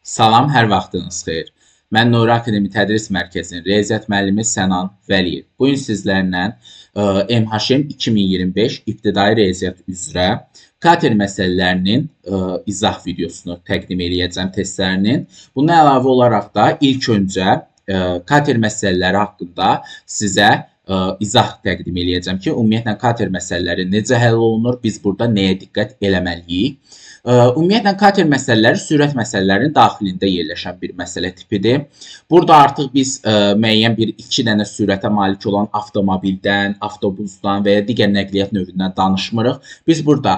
Salam, hər vaxtınız xeyir. Mən Nuri Akademi Tədris Mərkəzinin riyaziyyat müəllimi Sənan Vəliyev. Bu gün sizlərlə MHM 2025 ibtidai riyaziyyat üzrə kater məsələlərinin izah videosunu təqdim edəcəm testlərinin. Bundan əlavə olaraq da ilk öncə kater məsələləri haqqında sizə izah təqdim edəcəm ki, ümumiyyətlə kater məsələləri necə həll olunur, biz burada nəyə diqqət eləməliyik. Ümumiyyətlə, kater məsələləri sürət məsələlərinin daxilində yerləşən bir məsələ tipidir. Burada artıq biz müəyyən bir iki dənə sürətə malik olan avtomobildən, avtobusdan və ya digər nəqliyyat növündən danışmırıq. Biz burada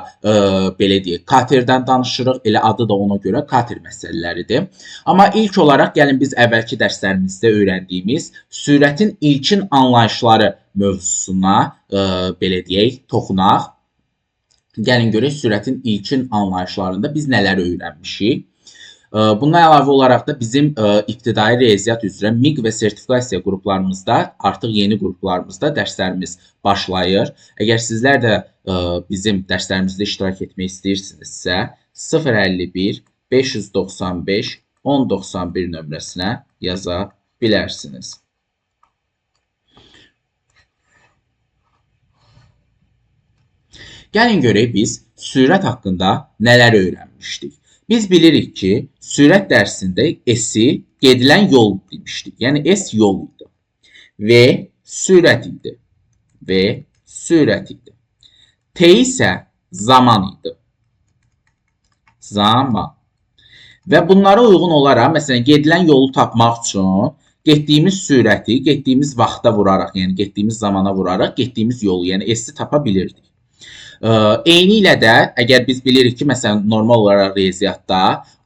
belə deyək, katerdən danışırıq. Elə adı da ona görə kater məsələləridir. Amma ilk olaraq gəlin biz əvvəlki dərslərimizdə öyrəndiyimiz sürətin ilkin anlayışları mövzusuna belə deyək, toxunaq. Gəlin görək sürətin ilkin anlayışlarında biz nələr öyrənmişik. Bundan əlavə olaraq da bizim ibtidai riyaziyyat üzrə MİQ və sertifikasiya qruplarımızda, artıq yeni qruplarımızda dərslərimiz başlayır. Əgər sizlər də bizim dərslərimizdə iştirak etmək istəyirsinizsə, 051 595 1091 nömrəsinə yaza bilərsiniz. Gəlin görək biz sürət haqqında nələr öyrənmişdik. Biz bilirik ki, sürət dərsində S-i gedilən yol demişdik. Yəni S yol idi. V sürət idi. V sürət idi. T isə zaman idi. Zaman. Və bunlara uyğun olaraq, məsələn, gedilən yolu tapmaq üçün getdiyimiz sürəti, getdiyimiz vaxta vuraraq, yəni getdiyimiz zamana vuraraq, getdiyimiz yolu, yəni S-i tapa bilirdik. Eyni ilə də, əgər biz bilirik ki, məsələn, normal olaraq riyaziyyatda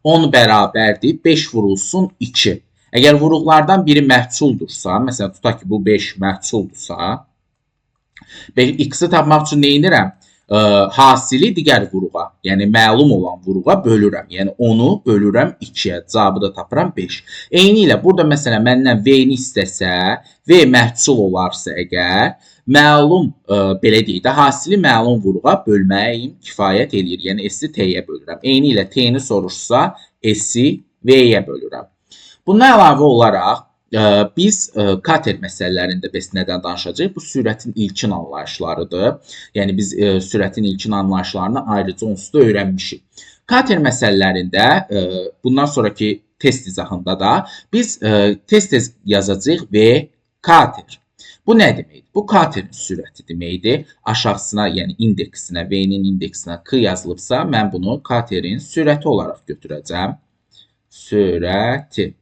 10 bərabərdir, 5 vurulsun 2. Əgər vuruqlardan biri məhsuldursa, məsələn, tutaq ki, bu 5 məhsuldursa, x-i tapmaq üçün nə edirəm? Hasili digər vuruğa, yəni məlum olan vuruğa bölürəm. Yəni 10-u bölürəm 2-yə, cavabı da tapıram 5. Eyni ilə, burada məsələn, məndən V-ni istəsə, V məhsul olarsa əgər, məlum, belə deyək də, hasili məlum vuruğa bölməyim kifayət eləyir. Yəni, S-i T-yə bölürəm. Eyni ilə T-ni soruşsa, S-i V-yə bölürəm. Bundan əlavə olaraq, biz kater məsələlərində bəs nədən danışacağıq? Bu sürətin ilkin anlayışlarıdır. Yəni, biz sürətin ilkin anlayışlarını ayrıca onsuz da öyrənmişik. Kater məsələlərində, bundan sonraki test izahında da biz tez-tez yazacağıq V kater. Bu nə deməkdir? Bu katerin sürəti deməkdir. Aşağısına, yəni indeksinə, V-nin indeksinə K yazılıbsa, mən bunu katerin sürəti olaraq götürəcəm. Sürəti.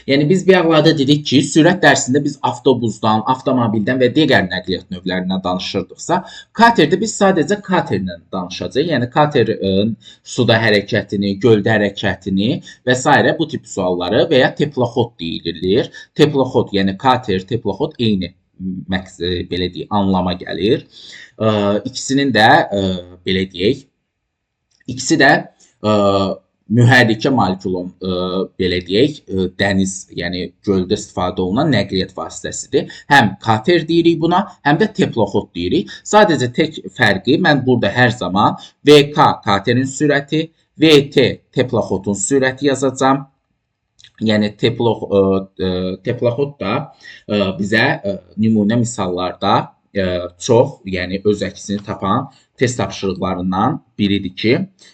Yəni, biz bir ağlarda dedik ki, sürət dərsində biz avtobusdan, avtomobildən və digər nəqliyyat növlərindən danışırdıqsa, katerdə biz sadəcə katerlə danışacağıq. Yəni, katerin suda hərəkətini, göldə hərəkətini və s. bu tip sualları və ya teploxod deyilir. Teploxod, yəni kater, teploxod eyni belə deyək, anlama gəlir. İkisinin də, belə deyək, ikisi də mühərrikə malik olan, belə deyək, dəniz, yəni göldə istifadə olunan nəqliyyat vasitəsidir. Həm kater deyirik buna, həm də teploxod deyirik. Sadəcə tək fərqi mən burada hər zaman VK katerin sürəti, VT teploxodun sürəti yazacağam. Yəni, teploxod da bizə nümunə misallarda çox, yəni öz əksini tapan test tapşırıqlarından biridir ki,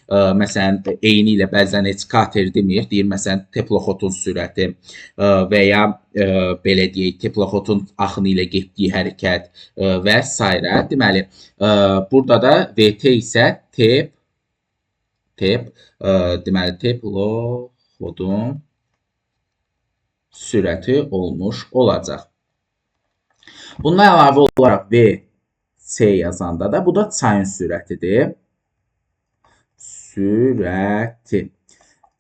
məsələn, eyni ilə bəzən heç kater demir, deyir, məsələn, teploxodun sürəti və ya belə deyək, teploxodun axını ilə getdiyi hərəkət və s. Deməli, burada da VT isə deməli, teploxodun sürəti olmuş olacaq. Bundan əlavə olaraq VC yazanda da bu da çayın sürətidir. Sürəti.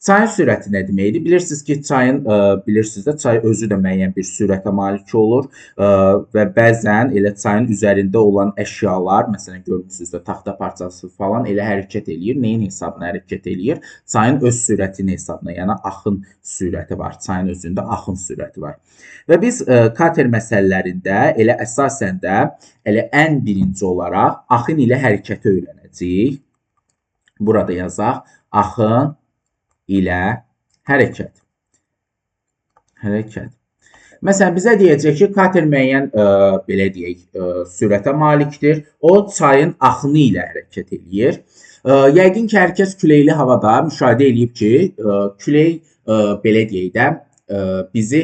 Çayın sürəti nə deməkdir? Bilirsiniz ki, çay özü də müəyyən bir sürətə malik olur və bəzən elə çayın üzərində olan əşyalar, məsələn, görmüsünüz də taxta parçası falan elə hərəkət eləyir. Nəyin hesabına hərəkət eləyir? Çayın öz sürətinin hesabına, yəni axın sürəti var. Çayın özündə axın sürəti var. Və biz kater məsələlərində elə əsasən də elə ən birinci olaraq axın ilə hərəkəti öyrənəcəyik. Burada yazaq, axın ilə hərəkət. Hərəkət. Məsələn, bizə deyəcək ki, kater müəyyən, belə deyək, sürətə malikdir. O, çayın axını ilə hərəkət eləyir. Yəqin ki, hər kəs küləkli havada müşahidə eləyib ki, külək, belə deyək də, bizi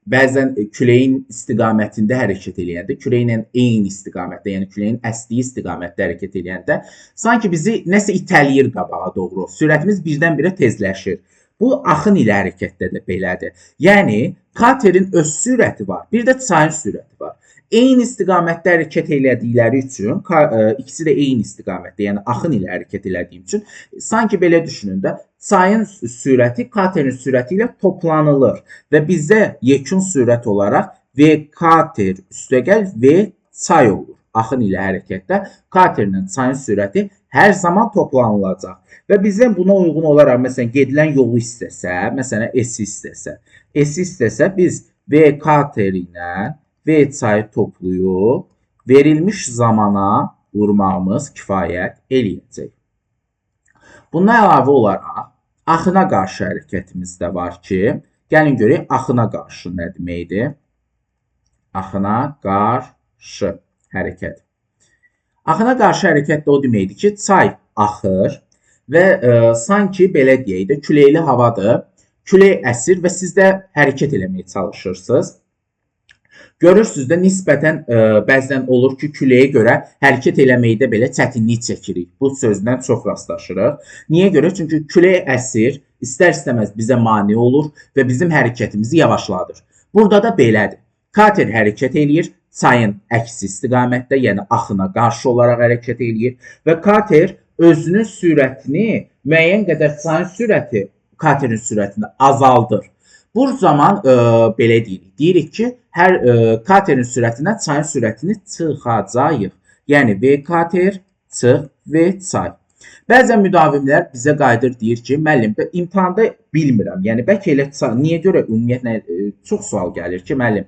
bəzən küləyin istiqamətində hərəkət eləyəndə, küləklə eyni istiqamətdə, yəni küləyin əsdiyi istiqamətdə hərəkət eləyəndə, sanki bizi nəsə itələyir qabağa doğru. Sürətimiz birdən-birə tezləşir. Bu, axın ilə hərəkətdə də belədir. Yəni, katerin öz sürəti var, bir də çayın sürəti var. Eyni istiqamətdə hərəkət elədikləri üçün, ikisi də eyni istiqamətdə, yəni axın ilə hərəkət elədiyim üçün, sanki belə düşünün də, çayın sürəti katerin sürəti ilə toplanılır və bizə yekun sürət olaraq V kater üstəgəl V çay olur. Axın ilə hərəkətdə katerlə çayın sürəti hər zaman toplanılacaq. Və bizə buna uyğun olaraq, məsələn, gedilən yolu istəsə, məsələn, S istəsə, biz V kater ilə V çayı toplayıb, verilmiş zamana vurmağımız kifayət eləyəcək. Bundan əlavə olaraq, axına qarşı hərəkətimiz də var ki, gəlin görək, axına qarşı nə deməkdir? Axına qarşı hərəkət. Axına qarşı hərəkət də o deməkdir ki, çay axır və sanki belə deyək də, küləkli havadır, külək əsir və siz də hərəkət eləməyə çalışırsınız. Görürsünüz də nisbətən bəzən olur ki, küləyə görə hərəkət eləməkdə belə çətinlik çəkirik. Bu sözdən çox rastlaşırıq. Niyə görə? Çünki külək əsir, istər-istəməz bizə mane olur və bizim hərəkətimizi yavaşladır. Burada da belədir. Kater hərəkət eləyir, çayın əksi istiqamətdə, yəni axına qarşı olaraq hərəkət eləyir və kater özünün sürətini müəyyən qədər çayın sürəti katerin sürətini azaldır. Bu zaman belə deyirik ki, hər katerin sürətindən çayın sürətini çıxacağıq. Yəni V kater çıx V çay. Bəzən müdavimlər bizə qayıdır deyir ki, müəllim, imtahanda bilmirəm. Yəni bəlkə elə niyə görə ümumiyyətlə çox sual gəlir ki, müəllim,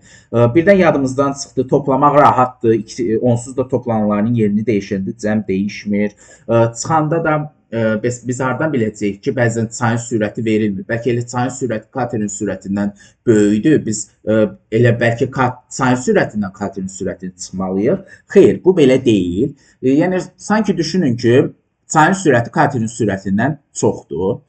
birdən yadımızdan çıxdı, toplamaq rahatdır, onsuz da toplananların yerini dəyişəndə cəm dəyişmir. Çıxanda da biz hardan biləcəyik ki, bəzən çayın sürəti verilmir. Bəlkə elə çayın sürəti katerin sürətindən böyüdür. Biz elə bəlkə çayın sürətindən katerin sürətini çıxmalıyıq. Xeyr, bu belə deyil. Yəni sanki düşünün ki, çayın sürəti katerin sürətindən çoxdur.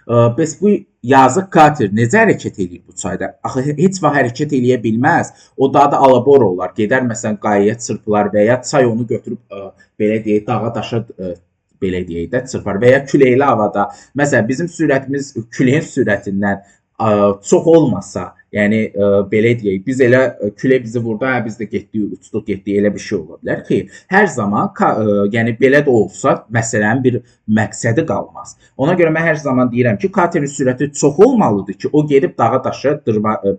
Bəs bu yazıq kater necə hərəkət edir bu çayda? Axı heç vaxt hərəkət eləyə bilməz. O daha da alabora olar. Gedər məsələn qayaya çırpılar və ya çay onu götürüb belə deyək dağa daşa belə deyək də çırpar və ya küləkli havada. Məsələn, bizim sürətimiz küləyin sürətindən çox olmasa, yəni belə deyək, biz elə külək bizi vurdu, biz də getdik, uçduq, getdik, elə bir şey ola bilər. Xeyr, hər zaman, yəni belə də olsa, məsələnin bir məqsədi qalmaz. Ona görə mən hər zaman deyirəm ki, katerin sürəti çox olmalıdır ki, o gedib dağa daşa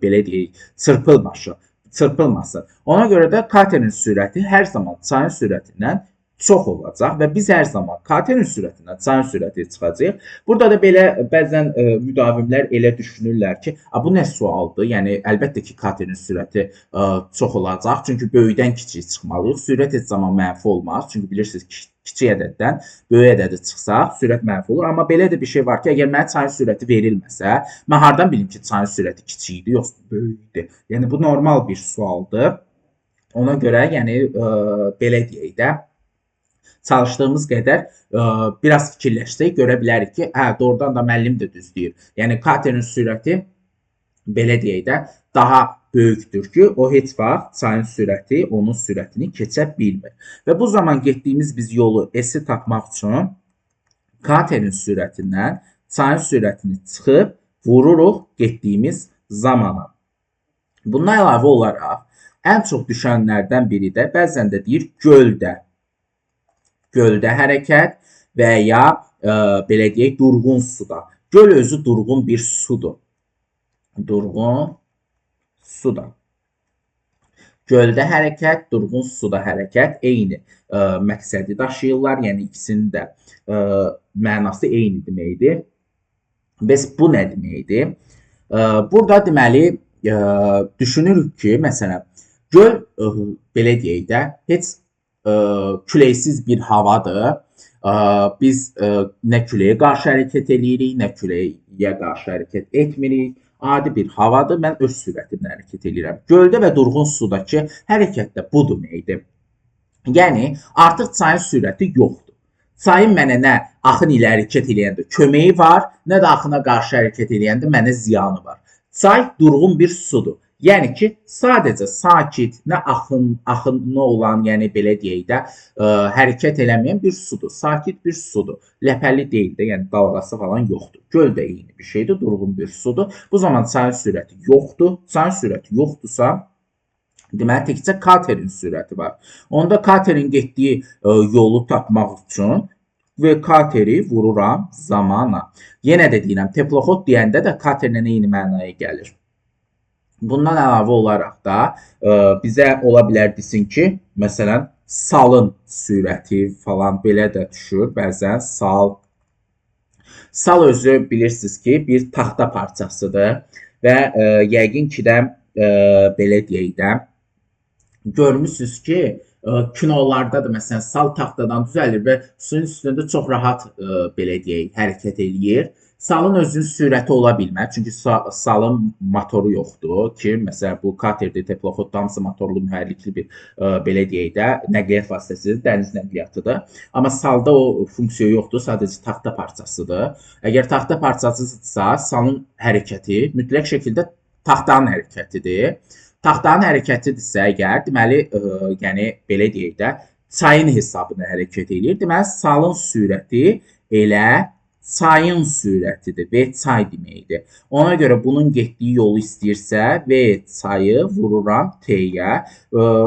belə deyək, çırpılmasın. Ona görə də katerin sürəti hər zaman çayın sürətindən çox olacaq və biz hər zaman katerin sürətindən çayın sürəti çıxacaq. Burada da belə bəzən müdavimlər elə düşünürlər ki, bu nə sualdır? Yəni əlbəttə ki, katerin sürəti çox olacaq. Çünki böyükdən kiçik çıxmalıyıq. Sürət heç zaman mənfi olmaz. Çünki bilirsiniz, kiçik ədəddən böyük ədədə çıxsaq, sürət mənfi olur. Amma belə də bir şey var ki, əgər mənə çayın sürəti verilməsə, mən hardan bilim ki, çayın sürəti kiçikdir, yoxsa böyükdür? Yəni bu normal bir sualdır. Ona görə, yəni belə deyək də, çalışdığımız qədər biraz fikirləşsək görə bilərik ki, doğrudan da müəllim də düz deyir. Yəni katerin sürəti belə deyək də daha böyükdür ki, o heç vaxt çayın sürəti onun sürətini keçə bilmir. Və bu zaman getdiyimiz biz yolu S-i tapmaq üçün katerin sürətindən çayın sürətini çıxıb vururuq getdiyimiz zamana. Bundan əlavə olaraq ən çox düşənlərdən biri də bəzən də deyir göldə hərəkət və ya belə deyək, durğun suda. Göl özü durğun bir sudur. Durğun suda. Göldə hərəkət, durğun suda hərəkət eyni məqsədi daşıyırlar. Yəni ikisinin də mənası eyni deməkdir. Bəs bu nə deməkdir? Burada deməli düşünürük ki, məsələn, göl belə deyək də heç küləksiz bir havadır. Biz nə küləyə qarşı hərəkət eləyirik, nə küləyə suya qarşı hərəkət etmirik. Adi bir havadır. Mən öz sürətimlə hərəkət edirəm. Göldə və durğun sudakı hərəkət də bu deməkdir. Yəni artıq çayın sürəti yoxdur. Çayın mənə nə axın ilə hərəkət edəndə köməyi var, nə də axına qarşı hərəkət edəndə mənə ziyanı var. Çay durğun bir sudur. Yəni ki, sadəcə sakit, nə axını olan, yəni belə deyək də, hərəkət eləməyən bir sudur. Sakit bir sudur. Ləpəli deyil də, yəni dalğası falan yoxdur. Göl də eyni bir şeydir, durğun bir sudur. Bu zaman çayın sürəti yoxdur. Çayın sürəti yoxdursa, deməli təkcə katerin sürəti var. Onda katerin getdiyi yolu tapmaq üçün və kateri vururam zamana. Yenə də deyirəm, teploxod deyəndə də katerlə eyni mənaya gəlir. Bundan əlavə olaraq da bizə ola bilər desin ki, məsələn, salın sürəti falan belə də düşür. Bəzən sal özü bilirsiniz ki, bir taxta parçasıdır və yəqin ki də belə deyək də, görmüsünüz ki, kinolarda da məsələn sal taxtadan düzəlir və suyun üstündə çox rahat belə deyək, hərəkət eləyir. Salın özünün sürəti ola bilməz. Çünki salın motoru yoxdur ki, məsələn bu katerdə, teploxodda hamısı motorlu, mühərrikli bir belə deyək də nəqliyyat vasitəsidir, dəniz nəqliyyatıdır. Amma salda o funksiya yoxdur, sadəcə taxta parçasıdır. Əgər taxta parçasıdırsa, salın hərəkəti mütləq şəkildə taxtanın hərəkətidir. Taxtanın hərəkətidirsə əgər, deməli, yəni belə deyək də, çayın hesabına hərəkət edir. Deməli, salın sürəti elə çayın sürətidir. V çay deməkdir. Ona görə bunun getdiyi yolu istəyirsə, V çayı vururam T-yə.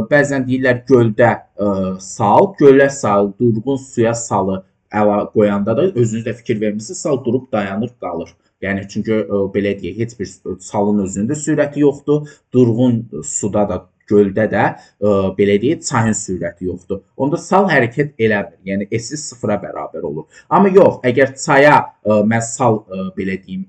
Bəzən deyirlər göldə sal, gölə sal, durğun suya salı qoyanda da özünüz də fikir vermişsiniz, sal durub dayanır, qalır. Yəni çünki belə deyək, heç bir salın özündə sürəti yoxdur. Durğun suda da, göldə də belə deyək, çayın sürəti yoxdur. Onda sal hərəkət eləmir. Yəni S-i sıfıra bərabər olur. Amma yox, əgər çaya mən sal belə deyim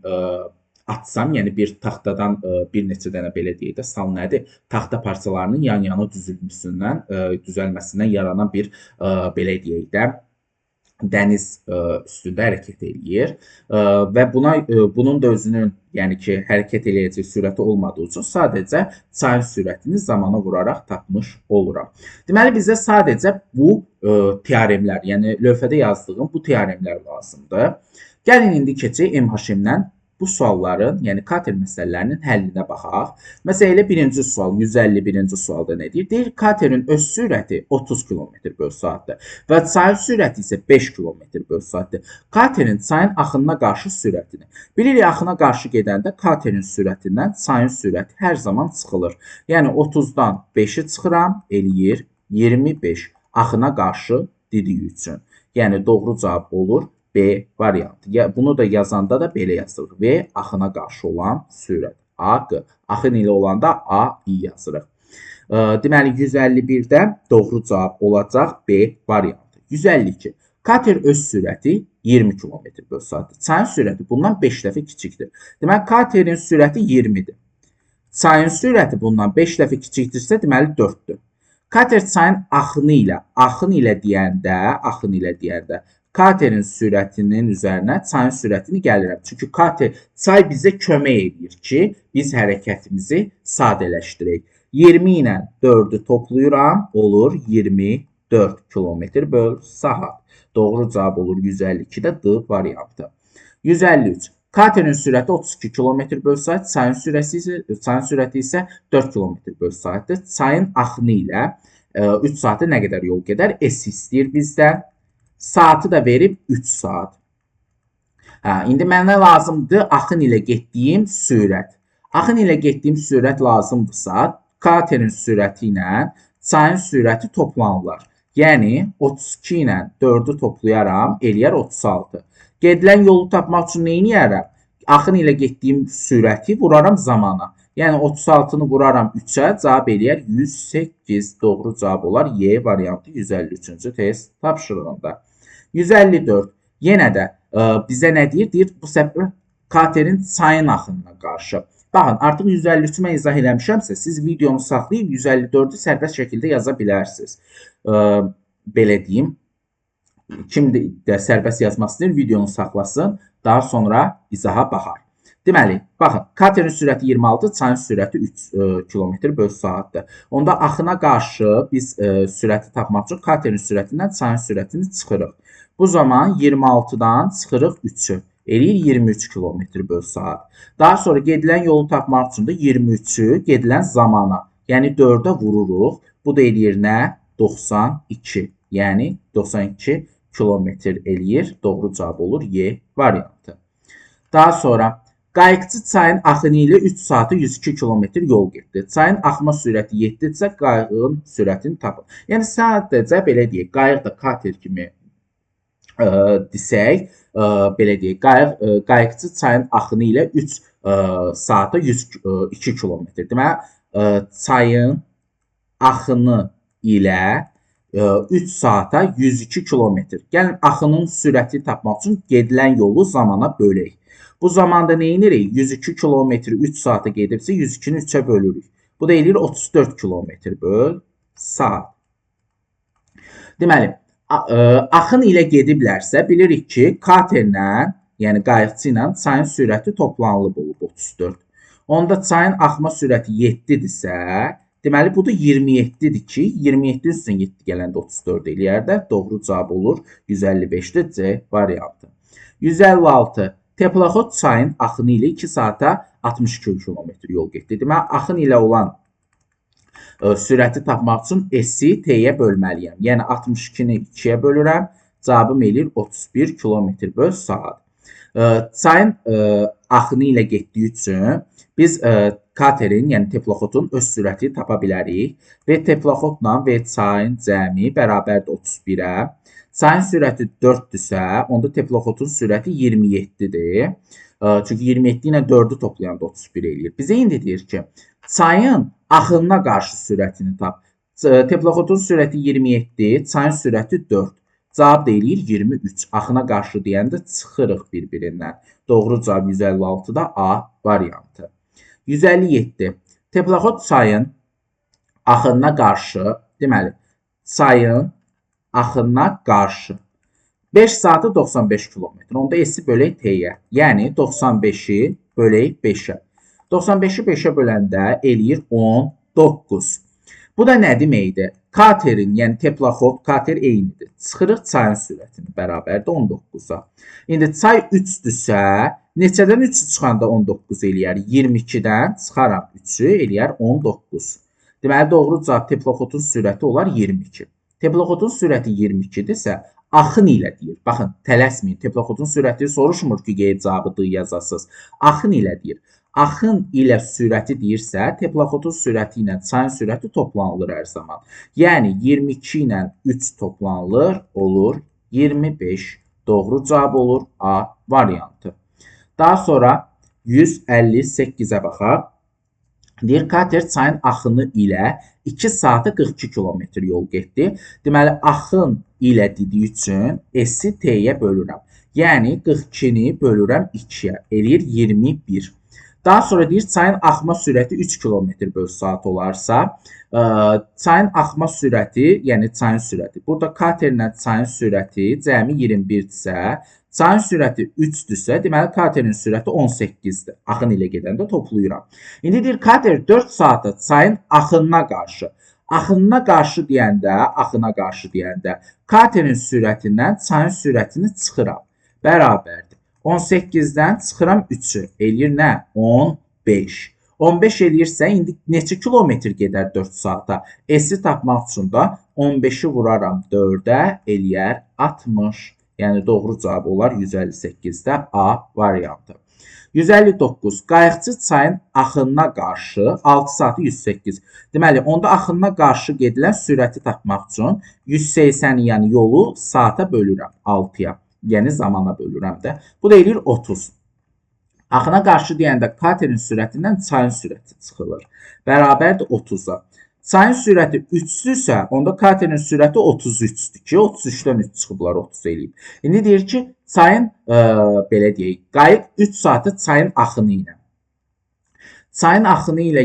atsam, yəni bir taxtadan bir neçə dənə belə deyək də, sal nədir? Taxta parçalarının yan-yana düzəlməsindən yaranan bir belə deyək də dəniz üstündə hərəkət eləyir və bunun da özünün, yəni ki, hərəkət eləyəcək sürəti olmadığı üçün sadəcə çayın sürətini zamana vuraraq tapmış oluram. Deməli, bizə sadəcə bu teoremlər, yəni lövhədə yazdığım bu teoremlər lazımdır. Gəlin indi keçək MHM-dən bu sualların, yəni kater məsələlərinin həllinə baxaq. Məsələn, elə birinci sual, 151-ci sualda nə deyir? Deyir, katerin öz sürəti 30 km/saatdır və çayın sürəti isə 5 km/saatdır. Katerin çayın axınına qarşı sürətini. Bilirik, axına qarşı gedəndə katerin sürətindən çayın sürəti hər zaman çıxılır. Yəni, 30-dan 5-i çıxıram, eləyir 25 axına qarşı dediyi üçün. Yəni, doğru cavab olur B variantı. Bunu da yazanda da belə yazırıq. V axına qarşı olan sürət. A, Q. Axın ilə olanda A, I yazırıq. Deməli, 151-də doğru cavab olacaq B variantı. 152. Kater öz sürəti 20 km/saatdır. Çayın sürəti bundan 5 dəfə kiçikdir. Deməli, katerin sürəti 20-dir. Çayın sürəti bundan 5 dəfə kiçikdirsə, deməli 4-dür. Kater çayın axın ilə deyəndə, katerin sürətinin üzərinə çayın sürətini gəlirəm. Çünki çay bizə kömək edir ki, biz hərəkətimizi sadələşdirək. 20 ilə 4-ü toplayıram, olur 24 km/saat. Doğru cavab olur 152-də D variantı. 153. Katerin sürəti 32 km/saat, çayın sürəti isə 4 km/saatdır. Çayın axını ilə 3 saatı nə qədər yol gedər? S istəyir bizdən. Saatı da verib 3 saat. İndi mənə lazımdır axın ilə getdiyim sürət. Axın ilə getdiyim sürət lazımdırsa, katerin sürəti ilə çayın sürəti toplanırlar. Yəni, 32 ilə 4-ü toplayaram, eləyər 36. Gedilən yolu tapmaq üçün nə edərəm? Axın ilə getdiyim sürəti vuraram zamana. Yəni, 36-nı vuraram 3-ə, cavab eləyər 108. Doğru cavab olar Y variantı 153-cü test tapşırığında. 154. Yenə də bizə nə deyir? Deyir, bu səfər katerin çayın axınına qarşı. Baxın, artıq 153-ü mən izah eləmişəmsə, siz videonu saxlayıb 154-ü sərbəst şəkildə yaza bilərsiniz. Belə deyim, kim də sərbəst yazmaq istəyir, videonu saxlasın. Daha sonra izaha baxar. Deməli, baxın, katerin sürəti 26, çayın sürəti 3 km/saatdır. Onda axına qarşı biz sürəti tapmaq üçün katerin sürətindən çayın sürətini çıxırıq. Bu zaman 26-dan çıxırıq 3-ü. Eləyir 23 km/saat. Daha sonra gedilən yolu tapmaq üçün də 23-ü gedilən zamana, yəni 4-ə vururuq. Bu da eləyir nə? 92. Yəni 92 kilometr eləyir. Doğru cavab olur Y variantı. Daha sonra qayıqçı çayın axını ilə 3 saata 102 kilometr yol getdi. Çayın axma sürəti 7-dirsə, qayığın sürətini tapın. Yəni sadəcə belə deyək, qayıq da kater kimi desək, belə deyək, qayıqçı çayın axını ilə 3 saata 102 kilometr. Deməli, çayın axını ilə 3 saata 102 kilometr. Gəlin, axının sürəti tapmaq üçün gedilən yolu zamana bölək. Bu zamanda nə edirik? 102 kilometri 3 saata gedibsə, 102-ni 3-ə bölürük. Bu da eləyir 34 kilometr böl saat. Deməli, axın ilə gediblərsə, bilirik ki, katerlə, yəni qayıqçı ilə çayın sürəti toplanılıb olub 34. Onda çayın axma sürəti 7-dirsə, deməli, bu da 27-dir ki, 27 üstün 7 gələndə 34 eləyər də, doğru cavab olur 155-dir C variantı. 156. Teplaxod çayın axını ilə 2 saata 62 km yol getdi. Deməli, axın ilə olan sürəti tapmaq üçün S-i T-yə bölməliyəm. Yəni, 62-ni 2-yə bölürəm. Cavabım eləyir 31 km/saat. Çayın axını ilə getdiyi üçün biz katerin, yəni teplaxodun öz sürəti tapa bilərik. V teplaxodla V çayın cəmi bərabərdir 31-ə. Çayın sürəti 4-dürsə, onda teplaxodun sürəti 27-dir. Çünki 27 ilə 4-ü toplayanda 31 eləyir. Bizə indi deyir ki, çayın axınına qarşı sürətini tap. Teplaxodun sürəti 27, çayın sürəti 4. Cavab da eləyir 23. Axına qarşı deyəndə çıxırıq bir-birindən. Doğru cavab 156-da A variantı. 157. Teplaxod çayın axınına qarşı, deməli, çayın axınına qarşı 5 saatı 95 km. Onda S-i bölək T-yə. Yəni 95-i bölək 5-ə. 95-i 5-ə böləndə eləyir 19. Bu da nə deməkdir? Katerin, yəni teplaxod, kater eynidir. Çıxırıq çayın sürətini bərabərdir 19-a. İndi çay 3-dürsə, neçədən 3-ü çıxanda 19 eləyər? 22-dən çıxaram 3-ü eləyər 19. Deməli, doğru cavab teplaxodun sürəti olar 22. Teplaxodun sürəti 22-dirsə, axın ilə deyir. Baxın, tələsməyin. Teplaxodun sürəti soruşmur ki, qeyd cavabıdır yazasız. Axın ilə deyir. Axın ilə sürəti deyirsə, teplaxodun sürəti ilə çayın sürəti toplanılır hər zaman. Yəni, 22 ilə 3 toplanılır, olur 25. Doğru cavab olur A variantı. Daha sonra 158-ə baxaq. Deyir, kater çayın axını ilə 2 saata 42 km yol getdi. Deməli, axın ilə dediyi üçün S-i T-yə bölürəm. Yəni, 42-ni bölürəm 2-yə. Eləyir 21. Daha sonra deyir, çayın axma sürəti 3 km/saat olarsa, çayın axma sürəti, yəni çayın sürəti. Burada katerlə çayın sürəti cəmi 21-dirsə, çayın sürəti 3-dürsə, deməli katerin sürəti 18-dir. Axın ilə gedəndə toplayıram. İndi deyir, kater 4 saata çayın axınına qarşı. Axınına qarşı deyəndə, katerin sürətindən çayın sürətini çıxıram. Bərabərdir. 18-dən çıxıram 3-ü. Eləyir nə? 15. 15 eləyirsə, indi neçə kilometr gedər 4 saata? S-i tapmaq üçün də 15-i vuraram 4-ə, eləyər 60. Yəni, doğru cavab olar 158-də A variantı. 159. Qayıqçı çayın axınına qarşı 6 saatı 108. Deməli, onda axınına qarşı gedilən sürəti tapmaq üçün 180-i, yəni yolu saata bölürəm 6-ya. Yəni, zamana bölürəm də. Bu da eləyir 30. Axına qarşı deyəndə katerin sürətindən çayın sürəti çıxılır. Bərabərdir 30-a. Çayın sürəti 3-dürsə, onda katerin sürəti 33-dür ki, 33-dən 3 çıxıblar, 30 eləyib. İndi deyir ki, çayın, belə deyək, qayıq 3 saatı çayın axını ilə. Çayın axını ilə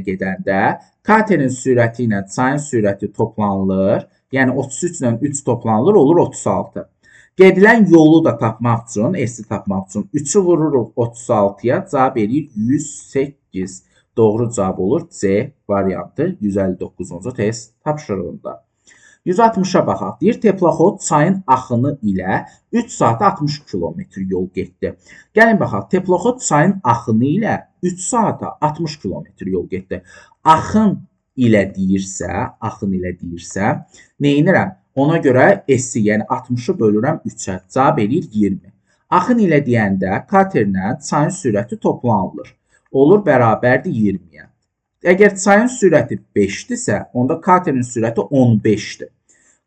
gedəndə, katerin sürəti ilə çayın sürəti toplanılır. Yəni, 33 ilə 3 toplanılır, olur 36. Gedilən yolu da tapmaq üçün, S-i tapmaq üçün 3-ü vururuq 36-ya, cavab eləyir 108. Doğru cavab olur C variantı 159-cu test tapşırığında. 160-a baxaq. Deyir, teplaxod çayın axını ilə 3 saata 60 kilometr yol getdi. Gəlin baxaq, teplaxod çayın axını ilə 3 saata 60 kilometr yol getdi. Axın ilə deyirsə, neynirəm? Ona görə S-i, yəni 60-ı bölürəm 3-ə, cavab eləyir 20. Axın ilə deyəndə katerlə çayın sürəti toplanılır. Olur bərabərdir 20-yə. Əgər çayın sürəti 5-dirsə, onda katerin sürəti 15-dir.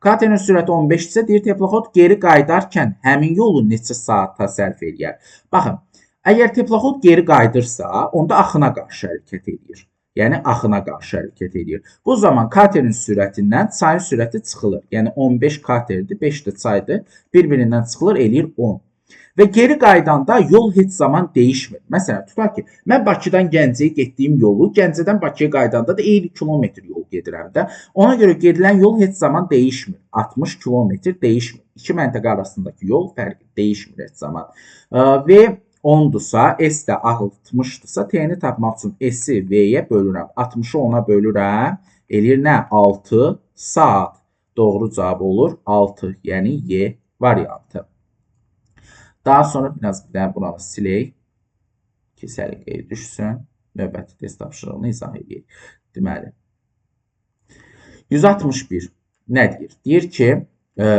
Katerin sürəti 15-dirsə, deyir, teplaxod geri qayıdarkən həmin yolu neçə saata sərf eləyər? Baxın, əgər teplaxod geri qayıdırsa, onda axına qarşı hərəkət edir. Yəni, axına qarşı hərəkət edir. Bu zaman katerin sürətindən çayın sürəti çıxılır. Yəni, 15 katerdir, 5 də çaydır. Bir-birindən çıxılır, eləyir 10. Və geri qaydanda yol heç zaman değişmir. Məsələn, tutaq ki, mən Bakıdan Gəncəyə getdiyim yolu, Gəncədən Bakıya qaydanda da 50 kilometr yol gedirəm də. Ona görə gedilən yol heç zaman değişmir. 60 kilometr değişmir. İki məntəqə arasındakı yol fərqi değişmir heç zaman. Və 10-dursa, S də 60-dırsa, T-ni tapmaq üçün S-i V-yə bölürəm. 60-ı 10-a bölürəm. Eləyir nə? 6 saat. Doğru cavab olur 6. Yəni Y variantı. Daha sonra biraz bir də buranı silək ki, səliqəyə düşsün. Növbəti test tapşırığını izah edək. Deməli, 161 nə deyir? Deyir ki,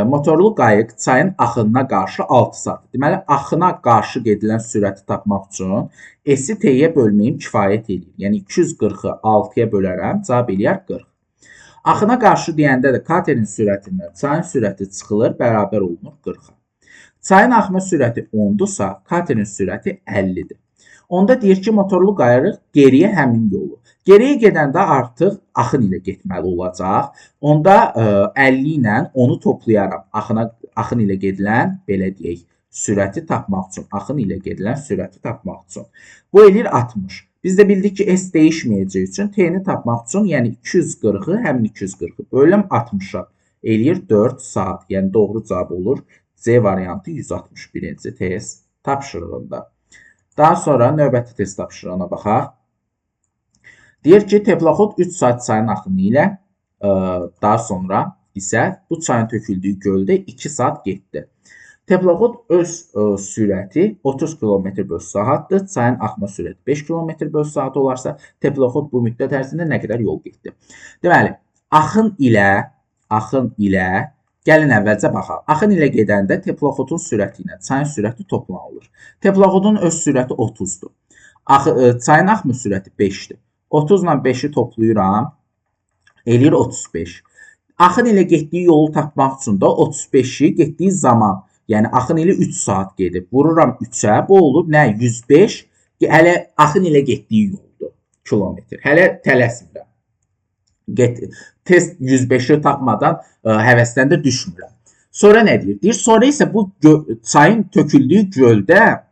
motorlu qayıq çayın axınına qarşı 6 saat. Deməli, axına qarşı gedilən sürəti tapmaq üçün S-i T-yə bölməyim kifayət edir. Yəni, 240-ı 6-ya bölərəm, cavab eləyər 40. Axına qarşı deyəndə də katerin sürətindən çayın sürəti çıxılır, bərabər olunur 40-a. Çayın axma sürəti 10-dursa, katerin sürəti 50-dir. Onda deyir ki, motorlu qayıq geriyə həmin yolu. Geriyə gedəndə artıq axın ilə getməli olacaq. Onda 50 ilə onu toplayaram. Axın ilə gedilən, belə deyək, sürəti tapmaq üçün. Axın ilə gedilən sürəti tapmaq üçün. Bu eləyir 60. Biz də bildik ki, S dəyişməyəcək üçün T-ni tapmaq üçün, yəni 240-ı, həmin 240-ı bölüm 60-a. Eləyir 4 saat. Yəni doğru cavab olur C variantı 161-ci test tapşırığında. Daha sonra növbəti test tapşırığına baxaq. Deyir ki, teplaxod 3 saat çayın axını ilə, daha sonra isə bu çayın töküldüyü göldə 2 saat getdi. Teplaxod öz sürəti 30 km/saatdır. Çayın axma sürəti 5 km/saat olarsa, teplaxod bu müddət ərzində nə qədər yol getdi? Deməli, axın ilə gəlin əvvəlcə baxaq. Axın ilə gedəndə teplaxodun sürəti ilə çayın sürəti toplanılır. Teplaxodun öz sürəti 30-dur. Çayın axma sürəti 5-dir. 30 ilə 5-i toplayıram, eləyir 35. Axın ilə getdiyi yolu tapmaq üçün də 35-i getdiyi zaman, yəni axın ilə 3 saat gedib. Vururam 3-ə, bu olur nə? 105, hələ axın ilə getdiyi yoldur, kilometr. Hələ tələsmirəm. Test 105-i tapmadan həvəsdən də düşmürəm. Sonra nə deyir? Deyir, sonra isə bu çayın töküldüyü göldə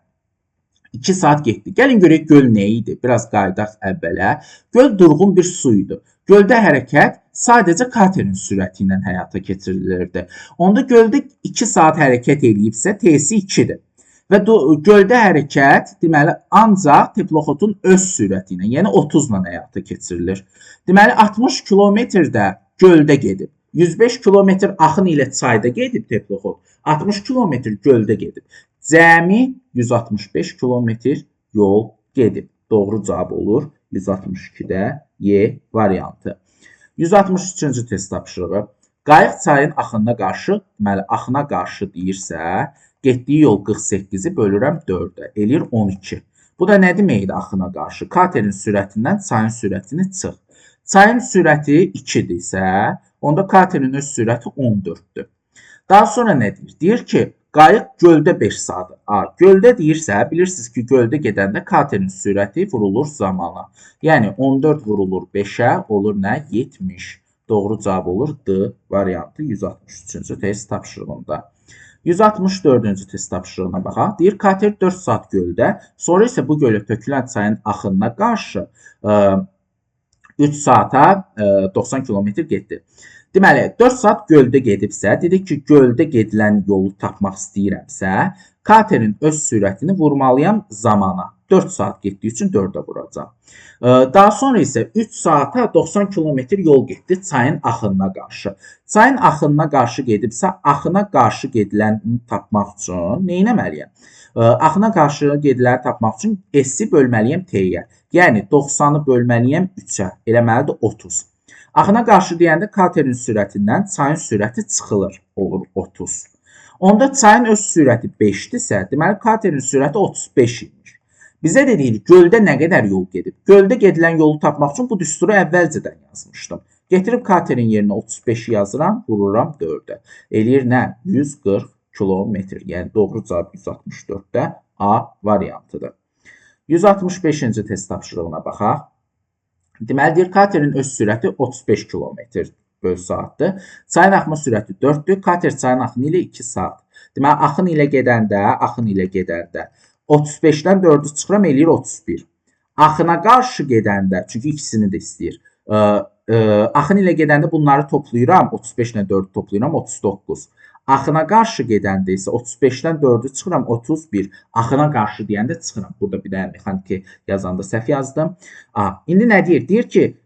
2 saat getdi. Gəlin görək göl nə idi? Biraz qaydaq əvvələ. Göl durğun bir su idi. Göldə hərəkət sadəcə katerin sürəti ilə həyata keçirilirdi. Onda göldə 2 saat hərəkət edibsə, T-si 2-dir. Və göldə hərəkət, deməli, ancaq teplaxodun öz sürəti ilə, yəni 30 ilə həyata keçirilir. Deməli, 60 kilometrdə göldə gedib. 105 kilometr axın ilə çayda gedib teplaxod. 60 kilometr göldə gedib. Cəmi 165 kilometr yol gedib. Doğru cavab olur 162-də Y variantı. 163-cü test tapşırığı. Qayıq çayın axınına qarşı, deməli, axına qarşı deyirsə, getdiyi yol 48-i bölürəm 4-ə, eləyir 12. Bu da nə deməkdir axına qarşı? Katerin sürətindən çayın sürətini çıx. Çayın sürəti 2-dirsə, onda katerin öz sürəti 14-dür. Daha sonra nə deyir? Deyir ki, qayıq göldə 5 saat. Göldə deyirsə, bilirsiniz ki, göldə gedəndə katerin sürəti vurulur zamana. Yəni 14 vurulur 5-ə, olur nə? 70. Doğru cavab olur D variantı 163-cü test tapşırığında. 164-cü test tapşırığına baxaq. Deyir, kater 4 saat göldə, sonra isə bu gölə tökülən çayın axınına qarşı 3 saata 90 km getdi. Deməli, 4 saat göldə gedibsə, dedik ki, göldə gedilən yolu tapmaq istəyirəmsə, katerin öz sürətini vurmalıyam zamana. 4 saat getdiyi üçün 4-ə vuracam. Daha sonra isə 3 saata 90 kilometr yol getdi çayın axınına qarşı. Çayın axınına qarşı gedibsə, axına qarşı gediləni tapmaq üçün nə etməliyəm? Axına qarşı gediləni tapmaq üçün S-i bölməliyəm T-yə. Yəni 90-ı bölməliyəm 3-ə. Eləməlidir 30. Axına qarşı deyəndə katerin sürətindən çayın sürəti çıxılır, olur 30. Onda çayın öz sürəti 5-dirsə, deməli katerin sürəti 35 imiş. Bizə dedik, göldə nə qədər yol gedib? Göldə gedilən yolu tapmaq üçün bu düsturu əvvəlcədən yazmışdım. Getirib katerin yerinə 35 yazıram, vururam 4-ə. Eləyir nə? 140 kilometr. Yəni doğru cavab 164-də A variantıdır. 165-ci test tapşırığına baxaq. Deməli, deyir, katerin öz sürəti 35 km/saatdır. Çayın axma sürəti 4-dür. Kater çayın axını ilə 2 saat. Deməli, axın ilə gedəndə 35-dən 4-ü çıxıram, eləyir 31. Axına qarşı gedəndə, çünki ikisini də istəyir. Axın ilə gedəndə bunları toplayıram, 35 ilə 4-ü toplayıram, 39. Axına qarşı gedəndə isə 35-dən 4-ü çıxıram, 31. Axına qarşı deyəndə çıxıram. Burada bir dənə mexaniki yazanda səhv yazdım. İndi nə deyir? Deyir ki,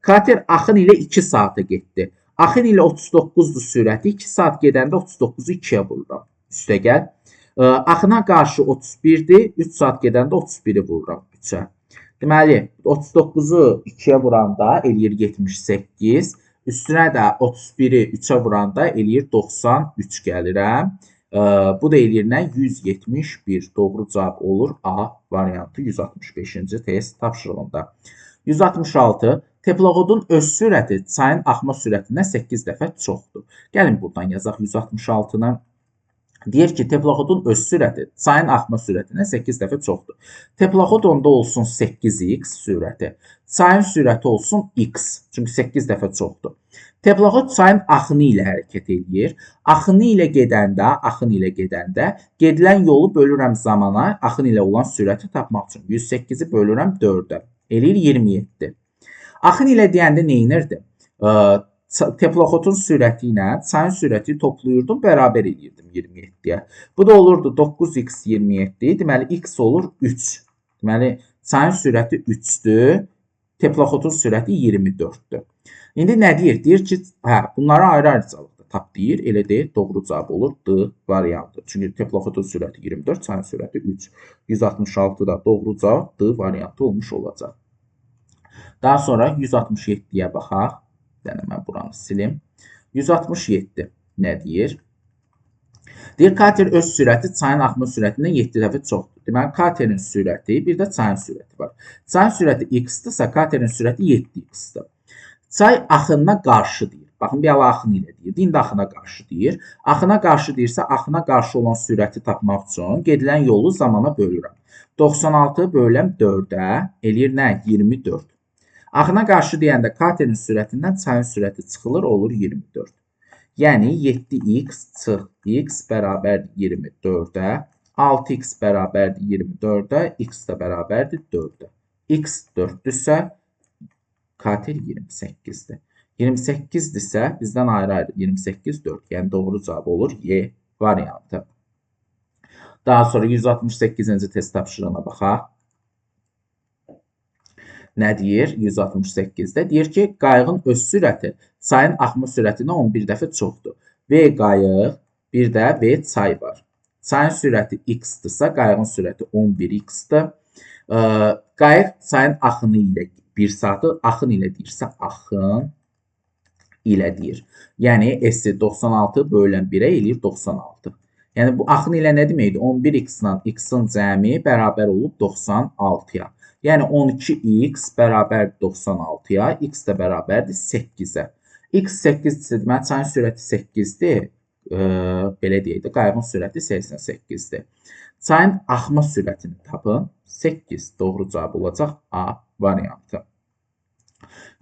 kater axın ilə 2 saata getdi. Axın ilə 39-dur sürəti. 2 saat gedəndə 39-u 2-yə vururam. Üstə gəl. Axına qarşı 31-dir. 3 saat gedəndə 31-i vururam 3-ə. Deməli, 39-u 2-yə vuranda eləyir 78. Üstünə də 31-i 3-ə vuranda eləyir 93 gəlirəm. Bu da eləyir nə? 171. Doğru cavab olur A variantı 165-ci test tapşırığında. 166. Teploxodun öz sürəti çayın axma sürətindən 8 dəfə çoxdur. Gəlin buradan yazaq 166-nı. Deyir ki, teploxodun öz sürəti çayın axma sürətindən 8 dəfə çoxdur. Teploxod onda olsun 8x sürəti. Çayın sürəti olsun x. Çünki 8 dəfə çoxdur. Teploxod çayın axını ilə hərəkət edir. Axını ilə gedəndə gedilən yolu bölürəm zamana, axın ilə olan sürəti tapmaq üçün. 108-i bölürəm 4-ə. Eləyir 27. Axın ilə deyəndə nə edirdim? Teploxodun sürəti ilə çayın sürəti toplayırdım, bərabər edirdim 27-yə. Bu da olurdu 9x 27. Deməli, x olur 3. Deməli, çayın sürəti 3-dür. Teploxodun sürəti 24-dür. İndi nə deyir? Deyir ki, bunları ayrı-ayrıcalıqda tap deyir. Elə deyir, doğru cavab olur D variantı. Çünki teploxodun sürəti 24, çayın sürəti 3. 166-da doğru cavab D variantı olmuş olacaq. Daha sonra 167-yə baxaq. Mən buranı silim. 167 nə deyir? Deyir, kater öz sürəti çayın axma sürətindən 7 dəfə çoxdur. Deməli, katerin sürəti, bir də çayın sürəti var. Çayın sürəti x-dırsa, katerin sürəti 7x-dır. Çay axınına qarşı deyir. Baxın, bir ala axını ilə deyir. İndi axına qarşı deyir. Axına qarşı deyirsə, axına qarşı olan sürəti tapmaq üçün gedilən yolu zamana bölürəm. 96 bölürəm 4-ə, eləyir nə? 24. Axına qarşı deyəndə katerin sürətindən çayın sürəti çıxılır, olur 24. Yəni 7x çıx x bərabərdir 24-ə, 6x bərabərdir 24-ə, x də bərabərdir 4-ə. X 4-dürsə, kater 28-dir. 28-dirsə, bizdən ayrı-ayrı 28, 4. Yəni doğru cavab olur Y variantı. Daha sonra 168-ci test tapşırığına baxaq. Nə deyir? 168-də deyir ki, qayığın öz sürəti çayın axma sürətinə 11 dəfə çoxdur. V qayıq, bir də V çay var. Çayın sürəti x-dırsa, qayığın sürəti 11x-dır. Qayıq çayın axını ilə 1 saatı, axın ilə deyirsə, axın ilə deyir. Yəni, S 96 bölən 1-ə eləyir 96. Yəni, bu axın ilə nə deməkdir? 11x-la x-in cəmi bərabər olub 96-ya. Yəni 12x bərabər 96-ya, x də bərabərdir 8-ə. X 8-dir, deməli çayın sürəti 8-dir. Belə deyək də, qayığın sürəti 88-dir. Çayın axma sürətini tapın. 8 doğru cavab olacaq A variantı.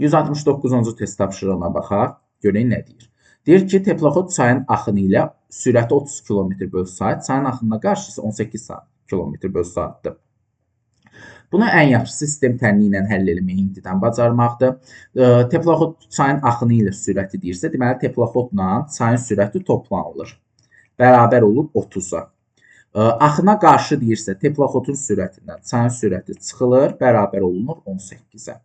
169-cu test tapşırığına baxaq. Görək nə deyir. Deyir ki, teploxod çayın axını ilə sürəti 30 km/saat, çayın axınına qarşı isə 18 km/saatdır. Bunu ən yaxşı sistem tənliyi ilə həll etməyi indidən bacarmaqdır. Teplexod çayın axını ilə sürəti deyirsə, deməli teplexodla çayın sürəti toplanılır. Bərabər olur 30-a. Axına qarşı deyirsə, teplexodun sürətindən çayın sürəti çıxılır, bərabər olunur 18-ə.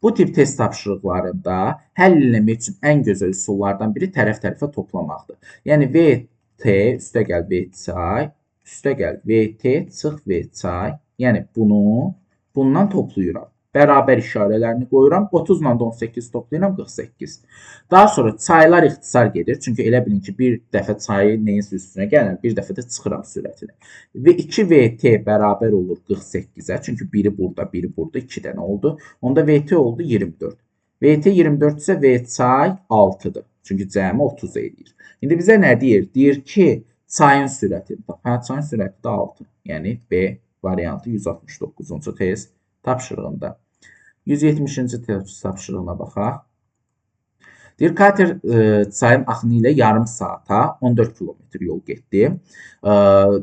Bu tip test tapşırıqlarında həll etmək üçün ən gözəl üsullardan biri tərəf-tərəfə toplamaqdır. Yəni VT üstəgəl V çay, üstəgəl VT çıx V çay. Yəni bundan toplayıram. Bərabər işarələrini qoyuram. 30 ilə 18 toplayıram 48. Daha sonra çaylar ixtisar gedir. Çünki elə bilin ki, bir dəfə çayı neyinsə üstünə gəlirəm, bir dəfə də çıxıram sürətini. Və 2VT bərabər olur 48-ə. Çünki biri burada, biri burada 2 dənə oldu. Onda VT oldu 24. VT 24 isə V çay 6-dır. Çünki cəmi 30 eləyir. İndi bizə nə deyir? Deyir ki, çayın sürətini tap. Çayın sürəti də 6. Yəni B variantı 169-cu test tapşırığında. 170-ci test tapşırığına baxaq. Deyir, kater çayın axını ilə yarım saata 14 kilometr yol getdi.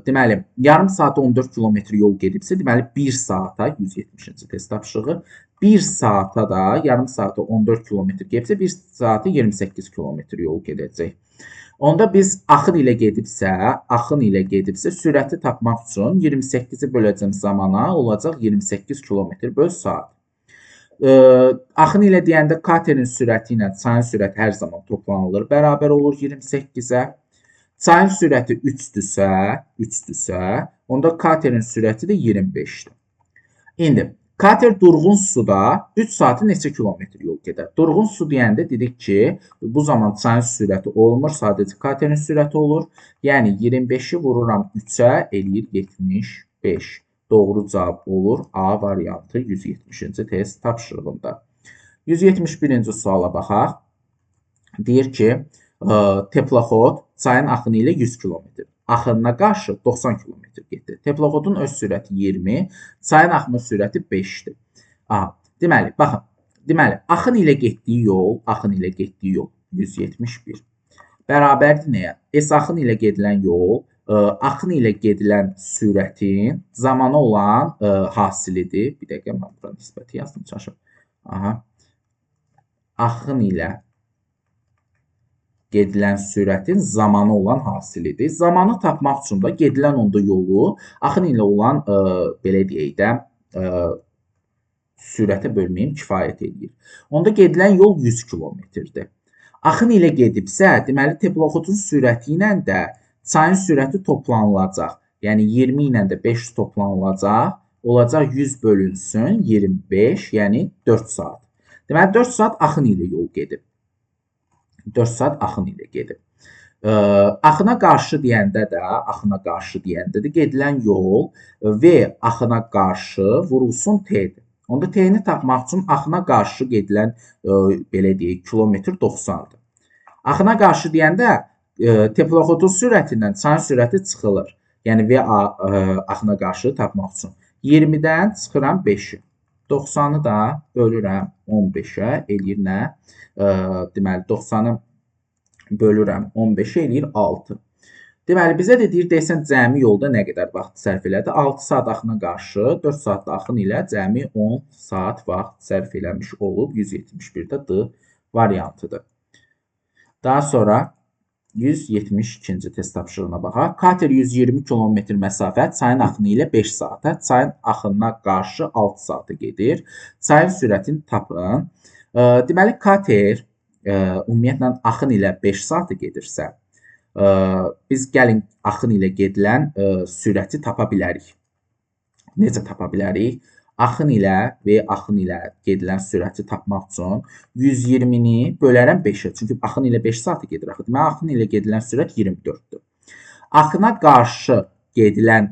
Deməli, yarım saata 14 kilometr yol gedibsə, deməli 1 saata 170-ci test tapşırığı, 1 saata da yarım saata 14 kilometr gedibsə, 1 saata 28 kilometr yol gedəcək. Onda biz axın ilə gedibsə, sürəti tapmaq üçün 28-i böləcəm zamana, olacaq 28 kilometr böl saat. Axın ilə deyəndə katerin sürəti ilə çayın sürəti hər zaman toplanılır, bərabər olur 28-ə. Çayın sürəti 3-dürsə, onda katerin sürəti də 25-dir. İndi kater durğun suda 3 saatı neçə kilometr yol gedər? Durğun su deyəndə dedik ki, bu zaman çayın sürəti olmur, sadəcə katerin sürəti olur. Yəni 25-i vururam 3-ə, eləyir 75. Doğru cavab olur A variantı 170-ci test tapşırığında. 171-ci suala baxaq. Deyir ki, teplexod çayın axını ilə 100 km. Axınına qarşı 90 km getdi. Teplexodun öz sürəti 20, çayın axma sürəti 5-dir. Deməli, baxın. Deməli, axın ilə getdiyi yol 171. Bərabərdir nəyə? S axın ilə gedilən yol axın ilə gedilən sürətin zamana olan hasilidir. Bir dəqiqə, mən bura nisbəti yazdım, çaşım. Axın ilə gedilən sürətin zamanı olan hasilidir. Zamanı tapmaq üçün də gedilən onda yolu axın ilə olan, belə deyək də, sürətə bölməyim kifayət edir. Onda gedilən yol 100 kilometrdir. Axın ilə gedibsə, deməli, teplexodun sürəti ilə də çayın sürəti toplanılacaq. Yəni 20 ilə də 500 toplanılacaq. Olacaq 100 bölünsün 25, yəni 4 saat. Deməli 4 saat axın ilə yol gedib. 4 saat axın ilə gedib. Axına qarşı deyəndə də gedilən yol V axına qarşı vurulsun T-dir. Onda T-ni tapmaq üçün axına qarşı gedilən, belə deyək, kilometr 90-dır. Axına qarşı deyəndə teplexodun sürətindən çayın sürəti çıxılır. Yəni V axına qarşı tapmaq üçün 20-dən çıxıram 5-i. 90-ı da bölürəm 15-ə, eləyir nə? Deməli, 90-ı bölürəm 15-ə, eləyir 6. Deməli, bizə də deyir, deyəsən, cəmi yolda nə qədər vaxt sərf elədi? 6 saat axına qarşı, 4 saat axın ilə cəmi 10 saat vaxt sərf eləmiş olub. 171-də D variantıdır. Daha sonra 172-ci test tapşırığına baxaq. Kater 120 km məsafə çayın axını ilə 5 saata, çayın axınına qarşı 6 saata gedir. Çayın sürətini tapın. Deməli, kater ümumiyyətlə axın ilə 5 saata gedirsə, biz gəlin axın ilə gedilən sürəti tapa bilərik. Necə tapa bilərik? Axın ilə və axın ilə gedilən sürəti tapmaq üçün 120-ni bölərəm 5-ə. Çünki axın ilə 5 saata gedir axı. Deməli, axın ilə gedilən sürət 24-dür. Axına qarşı gedilən,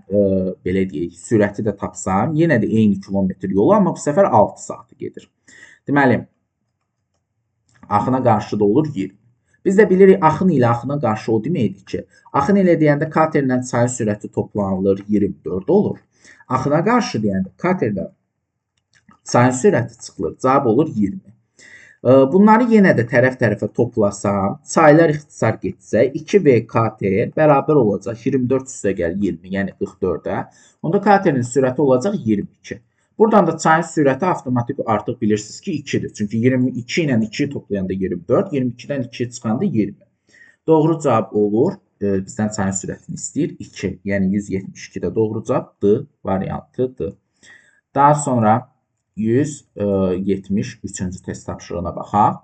belə deyək, sürəti də tapsam, yenə də eyni kilometr yolu, amma bu səfər 6 saata gedir. Deməli, axına qarşı da olur 20. Biz də bilirik, axın ilə axına qarşı o deməkdir ki, axın ilə deyəndə katerlə çayın sürəti toplanılır, 24 olur. Axına qarşı deyəndə katerlə çayın sürəti çıxılır, cavab olur 20. Bunları yenə də tərəf-tərəfə toplasam, çaylar ixtisar getsə, 2V kater bərabər olacaq 24 üstəgəl 20, yəni 44-ə. Onda katerin sürəti olacaq 22. Buradan da çayın sürəti avtomatik artıq bilirsiniz ki 2-dir. Çünki 22 ilə 2 toplayanda 24, 22-dən 2 çıxanda 20. Doğru cavab olur. Bizdən çayın sürətini istəyir 2. Yəni 172 də doğru cavab D variantıdır. Daha sonra 173-cü test tapşırığına baxaq.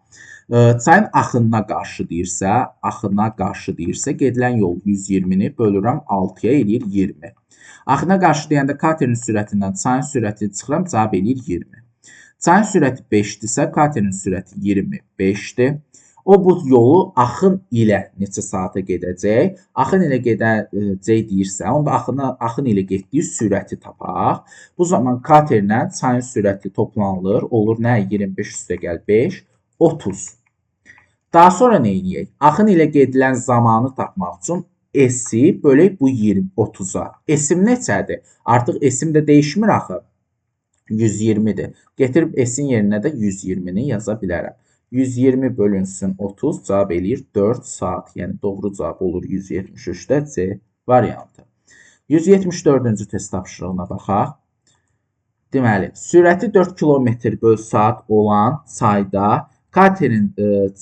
Çayın axınına qarşı deyirsə, gedilən yol 120-ni bölürəm 6-ya eləyir 20. Axına qarşı deyəndə katerin sürətindən çayın sürəti çıxıram, cavab eləyir 20. Çayın sürəti 5-dirsə, katerin sürəti 25-dir. O bu yolu axın ilə neçə saata gedəcək? Axın ilə gedəcək deyirsə, onda axın ilə getdiyi sürəti tapaq. Bu zaman katerlə çayın sürəti toplanılır. Olur nə? 25 üstə gəl 5, 30. Daha sonra nə edək? Axın ilə gedilən zamanı tapmaq üçün S-i bölək bu 30-a. S-im neçədir? Artıq S-im də dəyişmir axı. 120-dir. Getirib S-in yerinə də 120-ni yaza bilərəm. 120 bölünsün 30 cavab eləyir 4 saat. Yəni doğru cavab olur 173-də C variantı. 174-cü test tapşırığına baxaq. Deməli, sürəti 4 km/saat olan çayda katerin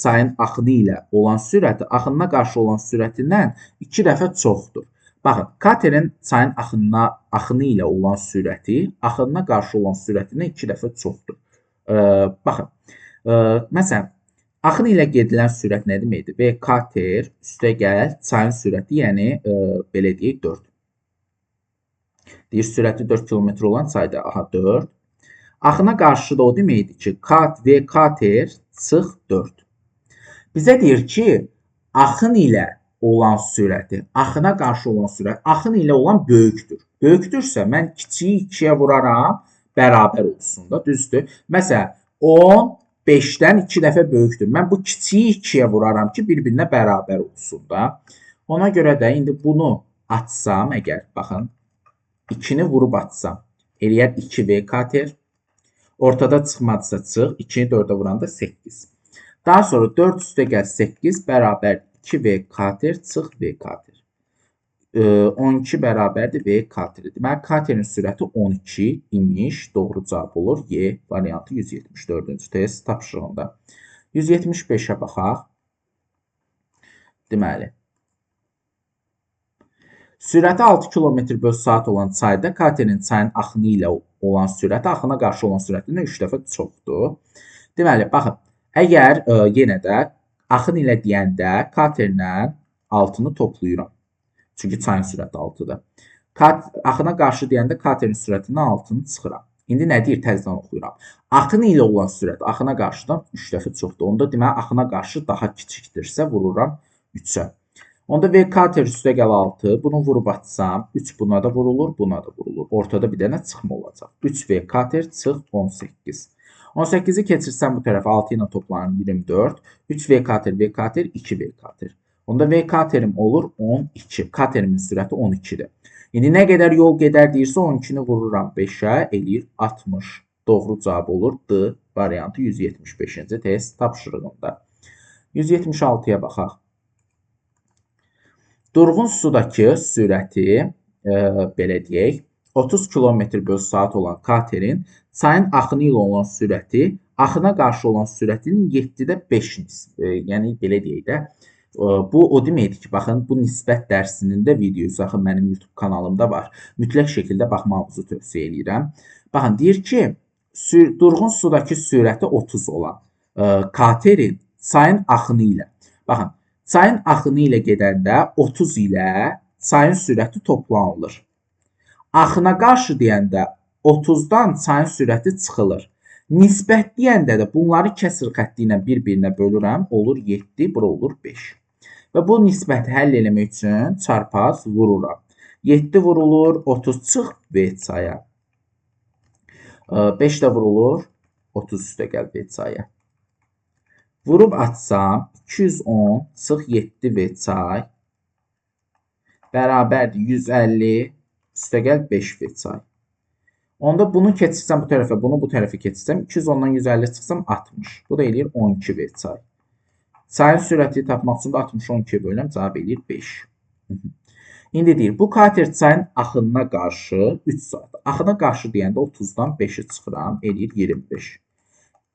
çayın axını ilə olan sürəti axınına qarşı olan sürətindən 2 dəfə çoxdur. Baxın, katerin çayın axını ilə olan sürəti axınına qarşı olan sürətindən 2 dəfə çoxdur. Baxın, məsələn, axın ilə gedilən sürət nə deməkdir? V kater üstə gəl çayın sürəti, yəni belə deyək 4. Deyir sürəti 4 km olan çayda, aha 4. Axına qarşı da o deməkdir ki, V kater çıx 4. Bizə deyir ki, axın ilə olan sürəti, axına qarşı olan sürət, axın ilə olan böyükdür. Böyükdürsə, mən kiçiyi 2-yə vuraram, bərabər olsun da, düzdür. Məsələn, 10 5-dən 2 dəfə böyükdür. Mən bu kiçiyi 2-yə vuraram ki, bir-birinə bərabər olsun da. Ona görə də indi bunu açsam, əgər, baxın, 2-ni vurub açsam, eləyər 2V kater. Ortada çıxmadısa çıx, 2-ni 4-ə vuranda 8. Daha sonra 4 üstə gəl 8 bərabər 2V kater, çıx V kater. 12 bərabərdir V kateri. Deməli, katerin sürəti 12 imiş. Doğru cavab olur. Y variantı 174-cü test tapşırığında. 175-ə baxaq. Deməli, sürəti 6 km/saat olan çayda katerin çayın axını ilə olan sürəti axına qarşı olan sürətindən 3 dəfə çoxdur. Deməli, baxın, əgər yenə də axın ilə deyəndə katerlə 6-nı toplayıram. Çünki çayın sürəti 6-dır. Axına qarşı deyəndə katerin sürətindən 6-nı çıxıram. İndi nə deyir? Təzədən oxuyuram. Axın ilə olan sürət axına qarşıdan 3 dəfə çoxdur. Onda deməli, axına qarşı daha kiçikdirsə vururam 3-ə. Onda V kater üstə gəl 6. Bunu vurub açsam, 3 buna da vurulur, buna da vurulur. Ortada bir dənə çıxma olacaq. 3V kater çıx 18. 18-i keçirsəm bu tərəfə 6 ilə toplanır 24. 3V kater, V kater, 2V kater. Onda V katerim olur 12. Katerimin sürəti 12-dir. İndi nə qədər yol gedər deyirsə 12-ni vururam 5-ə, eləyir 60. Doğru cavab olur D variantı 175-ci test tapşırığında. 176-ya baxaq. Durğun sudakı sürəti, belə deyək, 30 km/saat olan katerin çayın axını ilə olan sürəti, axına qarşı olan sürətinin 7-də 5 yəni belə deyək də, bu o deməkdir ki, baxın, bu nisbət dərsinin də videosu axı mənim YouTube kanalımda var. Mütləq şəkildə baxmağınızı tövsiyə edirəm. Baxın, deyir ki, durğun sudakı sürəti 30 olan katerin çayın axını ilə. Baxın, çayın axını ilə gedəndə 30 ilə çayın sürəti toplanılır. Axına qarşı deyəndə 30-dan çayın sürəti çıxılır. Nisbət deyəndə də bunları kəsr xətti ilə bir-birinə bölürəm, olur 7, bura olur 5. Və bu nisbəti həll eləmək üçün çarpaz vururam. 7 vurulur, 30 çıx V çaya. 5 də vurulur, 30 üstə gəl V çaya. Vurub açsam, 210 çıx 7 V çay. Bərabərdir 150 üstə gəl 5 V çay. Onda bunu keçirsəm bu tərəfə, bunu bu tərəfə keçirsəm, 210-dan 150 çıxsam 60. Bu da eləyir 12 V çay. Çayın sürəti tapmaq üçün də 60-ı 12-yə bölürəm, cavab eləyir 5. İndi deyir, bu kater çayın axınına qarşı 3 saat. Axına qarşı deyəndə 30-dan 5-i çıxıram, eləyir 25.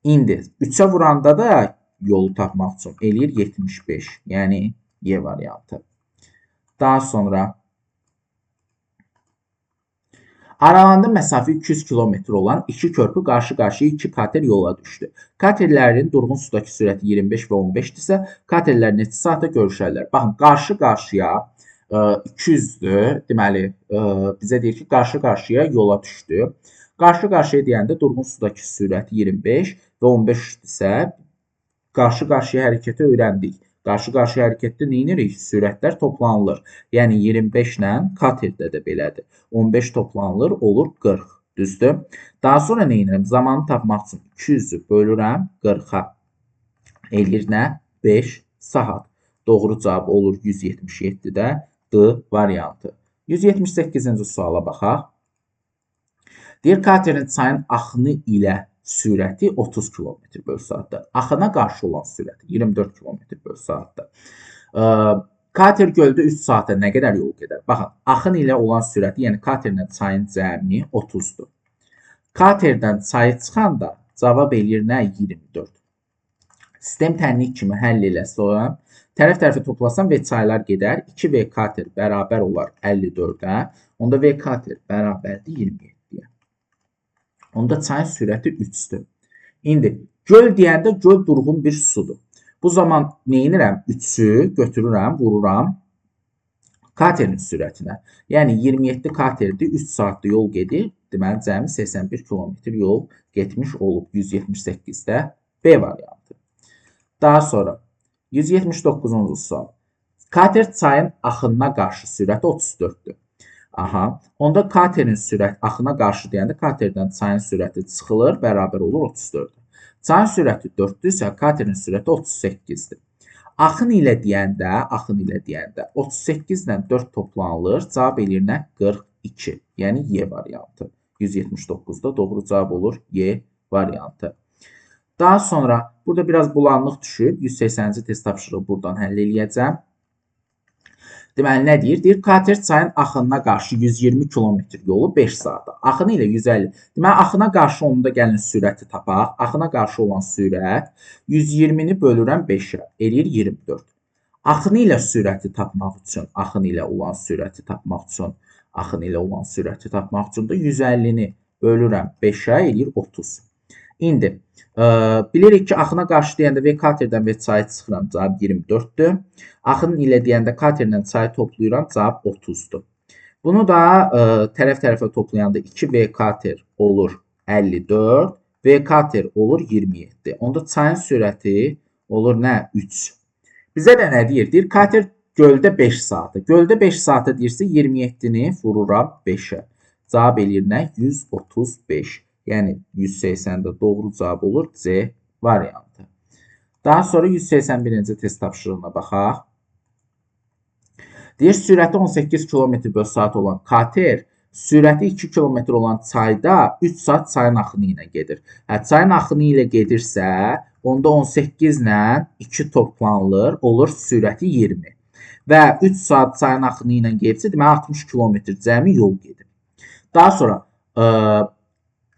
İndi 3-ə vuranda da yolu tapmaq üçün eləyir 75. Yəni Y variantı. Daha sonra aralarında məsafə 200 kilometr olan iki körpü qarşı-qarşıya iki kater yola düşdü. Katerlərin durğun sudakı sürəti 25 və 15-dirsə, katerlər neçə saata görüşərlər? Baxın, qarşı-qarşıya 200-dür. Deməli, bizə deyir ki, qarşı-qarşıya yola düşdü. Qarşı-qarşıya deyəndə durğun sudakı sürəti 25 və 15-dirsə, qarşı-qarşıya hərəkəti öyrəndik. Qarşı-qarşıya hərəkətdə nə edirik? Sürətlər toplanılır. Yəni 25 ilə katerdə də belədir. 15 toplanılır, olur 40. Düzdür? Daha sonra nə edirəm? Zamanı tapmaq üçün 200-ü bölürəm 40-a. Eləyir nə? 5 saat. Doğru cavab olur 177-də D variantı. 178-ci suala baxaq. Deyir, katerin çayın axını ilə sürəti 30 km/saatdır. Axına qarşı olan sürəti 24 km/saatdır. Kater göldə 3 saata nə qədər yol gedər? Baxın, axın ilə olan sürəti, yəni katerlə çayın cəmi 30-dur. Katerdən çayı çıxanda cavab eləyir nə? 24. Sistem tənlik kimi həll eləsəm, tərəf-tərəfə toplasam V çaylar gedər. 2V kater bərabər olar 54-ə. Onda V kater bərabərdir 27-yə. Onda çayın sürəti 3-dür. İndi göl deyəndə göl durğun bir sudur. Bu zaman nə edirəm? 3-ü götürürəm, vururam katerin sürətinə. Yəni 27 katerdir, 3 saatda yol gedir. Deməli, cəmi 81 km yol getmiş olub 178-də B variantı. Daha sonra 179-cu sual. Kater çayın axınına qarşı sürəti 34-dür. Aha. Onda katerin sürəti axına qarşı deyəndə katerdən çayın sürəti çıxılır, bərabər olur 34. Çayın sürəti 4-dürsə, katerin sürəti 38-dir. Axın ilə deyəndə 38 ilə 4 toplanılır, cavab eləyir nə? 42. Yəni Y variantı. 179-da doğru cavab olur Y variantı. Daha sonra burada biraz bulanlıq düşüb. 180-ci test tapşırığı buradan həll eləyəcəm. Deməli, nə deyir? Deyir, kater çayın axınına qarşı 120 km yolu 5 saata. Axını ilə 150. Deməli, axına qarşı onda gəlin sürəti tapaq. Axına qarşı olan sürət 120-ni bölürəm 5-ə. Eləyir 24. Axını ilə sürəti tapmaq üçün, da 150-ni bölürəm 5-ə, eləyir 30. İndi bilirik ki, axına qarşı deyəndə V katerdən V çayı çıxıram, cavab 24-dür. Axın ilə deyəndə katerlə çayı toplayıram, cavab 30-dur. Bunu da tərəf-tərəfə toplayanda 2V kater olur 54, V kater olur 27. Onda çayın sürəti olur nə? 3. Bizə də nə deyir? Deyir, kater göldə 5 saatı. Göldə 5 saata deyirsə 27-ni vururam 5-ə. Cavab eləyir nə? 135. Yəni 180-də doğru cavab olur C variantı. Daha sonra 181-ci test tapşırığına baxaq. Deyir, sürəti 18 km/saat olan kater sürəti 2 km olan çayda 3 saat çayın axını ilə gedir. Çayın axını ilə gedirsə, onda 18 ilə 2 toplanılır, olur sürəti 20. Və 3 saat çayın axını ilə gedirsə, deməli 60 km cəmi yol gedir. Daha sonra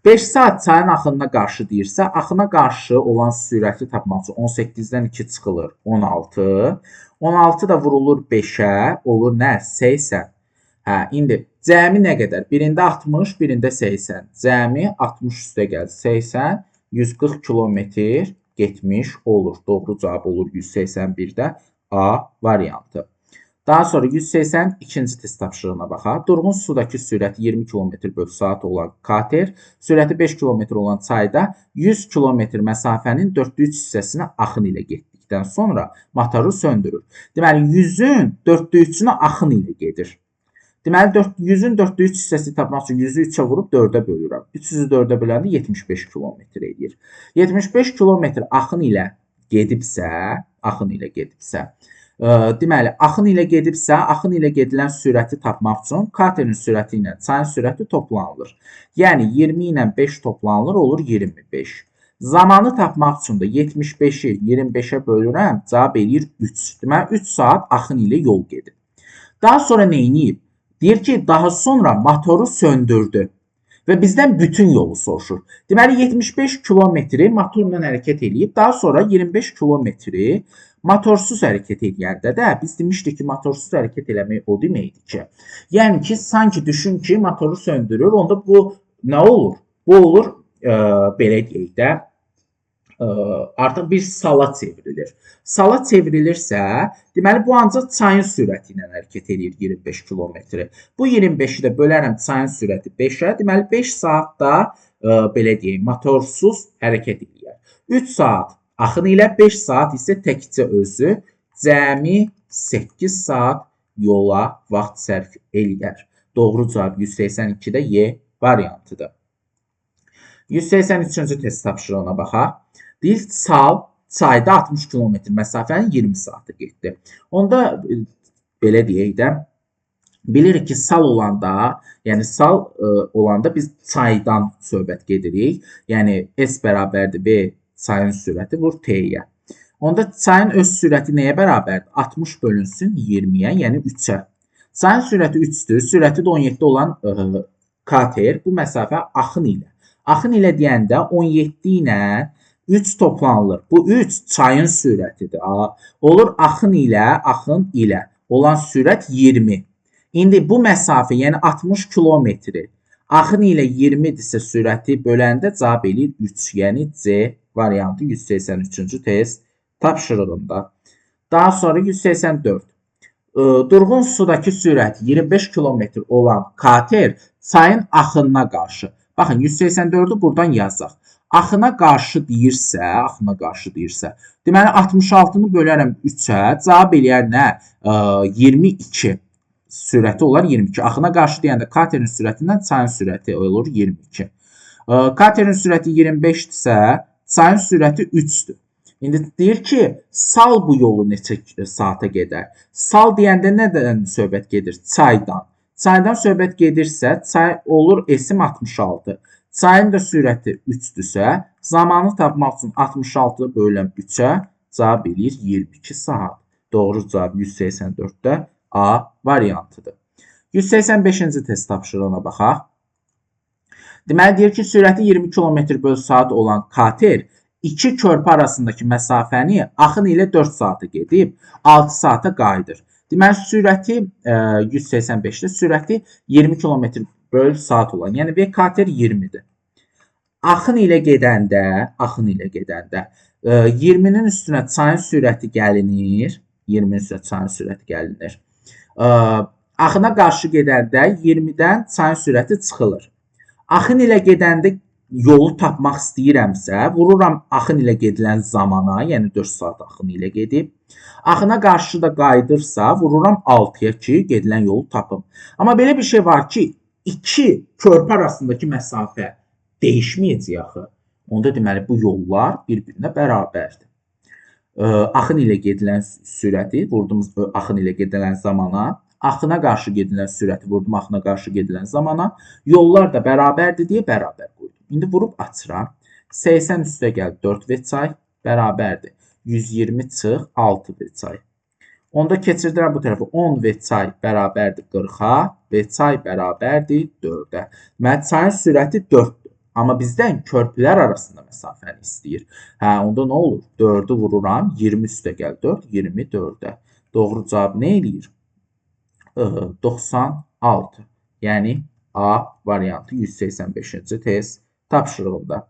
5 saat çayın axınına qarşı deyirsə, axına qarşı olan sürəti tapmaq üçün 18-dən 2 çıxılır, 16. 16 da vurulur 5-ə, olur nə? 80. İndi cəmi nə qədər? Birində 60, birində 80. Cəmi 60 üstə gəl 80, 140 kilometr getmiş olur. Doğru cavab olur 181-də A variantı. Daha sonra 182-ci test tapşırığına baxaq. Durğun sudakı sürəti 20 km/saat olan kater, sürəti 5 km olan çayda 100 km məsafənin 4-3 hissəsini axın ilə getdikdən sonra motoru söndürür. Deməli, 100-ün 4-3-ünü axın ilə gedir. Deməli, 100-ün 4-3 hissəsi tapmaq üçün 100-ü 3-ə vurub 4-ə bölürəm. 300-ü 4-ə böləndə 75 km edir. 75 km axın ilə gedibsə, deməli, axın ilə gedibsə, axın ilə gedilən sürəti tapmaq üçün katerin sürəti ilə çayın sürəti toplanılır. Yəni 20 ilə 5 toplanılır, olur 25. Zamanı tapmaq üçün də 75-i 25-ə bölürəm, cavab eləyir 3. Deməli, 3 saat axın ilə yol gedir. Daha sonra nə edib? Deyir ki, daha sonra motoru söndürdü və bizdən bütün yolu soruşur. Deməli 75 kilometri motorla hərəkət eləyib, daha sonra 25 kilometri motorsuz hərəkət edəndə də biz demişdik ki, motorsuz hərəkət eləmək o deməkdir ki, yəni ki, sanki düşün ki, motoru söndürür, onda bu nə olur? Bu olur, belə deyək də, artıq bir sala çevrilir. Sala çevrilirsə, deməli bu ancaq çayın sürəti ilə hərəkət edir 25 kilometri. Bu 25-i də bölərəm çayın sürəti 5-ə, deməli 5 saat da belə deyək, motorsuz hərəkət edir. 3 saat axın ilə 5 saat isə təkcə özü cəmi 8 saat yola vaxt sərf eləyər. Doğru cavab 182-də Y variantıdır. 183-cü test tapşırığına baxaq. Deyir, sal çayda 60 kilometr məsafəni 20 saata getdi. Onda belə deyək də, bilirik ki, sal olanda, yəni sal olanda biz çaydan söhbət gedirik. Yəni S bərabərdir V çayın sürəti vur T-yə. Onda çayın öz sürəti nəyə bərabərdir? 60 bölünsün 20-yə, yəni 3-ə. Çayın sürəti 3-dür, sürəti də 17 olan kater bu məsafə axın ilə. Axın ilə deyəndə 17 ilə 3 toplanılır. Bu 3 çayın sürətidir. Olur axın ilə olan sürət 20. İndi bu məsafə, yəni 60 kilometri axın ilə 20-dirsə sürəti böləndə cavab eləyir 3. Yəni C variantı 183-cü test tapşırığında. Daha sonra 184. Durğun sudakı sürət 25 kilometr olan kater çayın axınına qarşı. Baxın 184-ü buradan yazaq. Axına qarşı deyirsə, deməli 66-nı bölərəm 3-ə, cavab eləyər nə? 22. Sürəti olar 22. Axına qarşı deyəndə katerin sürətindən çayın sürəti olur 22. Katerin sürəti 25-dirsə, çayın sürəti 3-dür. İndi deyir ki, sal bu yolu neçə saata gedər? Sal deyəndə nədən söhbət gedir? Çaydan. Çaydan söhbət gedirsə, çay olur S-im 66. Çayın da sürəti 3-dürsə, zamanı tapmaq üçün 66 bölülən 3-ə cavab eləyir 22 saat. Doğru cavab 184-də A variantıdır. 185-ci test tapşırığına baxaq. Deməli, deyir ki, sürəti 20 km/saat olan kater 2 körpü arasındakı məsafəni axın ilə 4 saata gedib, 6 saata qayıdır. Deməli, sürəti 185-də sürəti 20 km/saat olan, yəni V kater 20-dir. Axın ilə gedəndə 20-nin üstünə çayın sürəti gəlinir. 20-nin üstünə çayın sürəti gəlinir. Axına qarşı gedəndə 20-dən çayın sürəti çıxılır. Axın ilə gedəndə yolu tapmaq istəyirəmsə, vururam axın ilə gedilən zamana, yəni 4 saat axın ilə gedib. Axına qarşı da qayıdırsa, vururam 6-ya ki, gedilən yolu tapım. Amma belə bir şey var ki, 2 körpü arasındakı məsafə dəyişməyəcək axı. Onda deməli bu yollar bir-birinə bərabərdir. Axın ilə gedilən sürəti vurdum axın ilə gedilən zamana, axına qarşı gedilən sürəti vurdum axına qarşı gedilən zamana, yollar da bərabərdir deyə bərabər qoydum. İndi vurub açıram. 80 üstə gəl 4 V çay bərabərdir. 120 çıx 6 V çay. Onda keçirdirəm bu tərəfə 10 V çay bərabərdir 40-a, V çay bərabərdir 4-ə. Deməli çayın sürəti 4-dür. Amma bizdən körpülər arasında məsafəni istəyir. Onda nə olur? 4-ü vururam, 20 üstə gəl 4, 24-ə. Doğru cavab nə eləyir? 96. Yəni A variantı 185-ci test tapşırığında.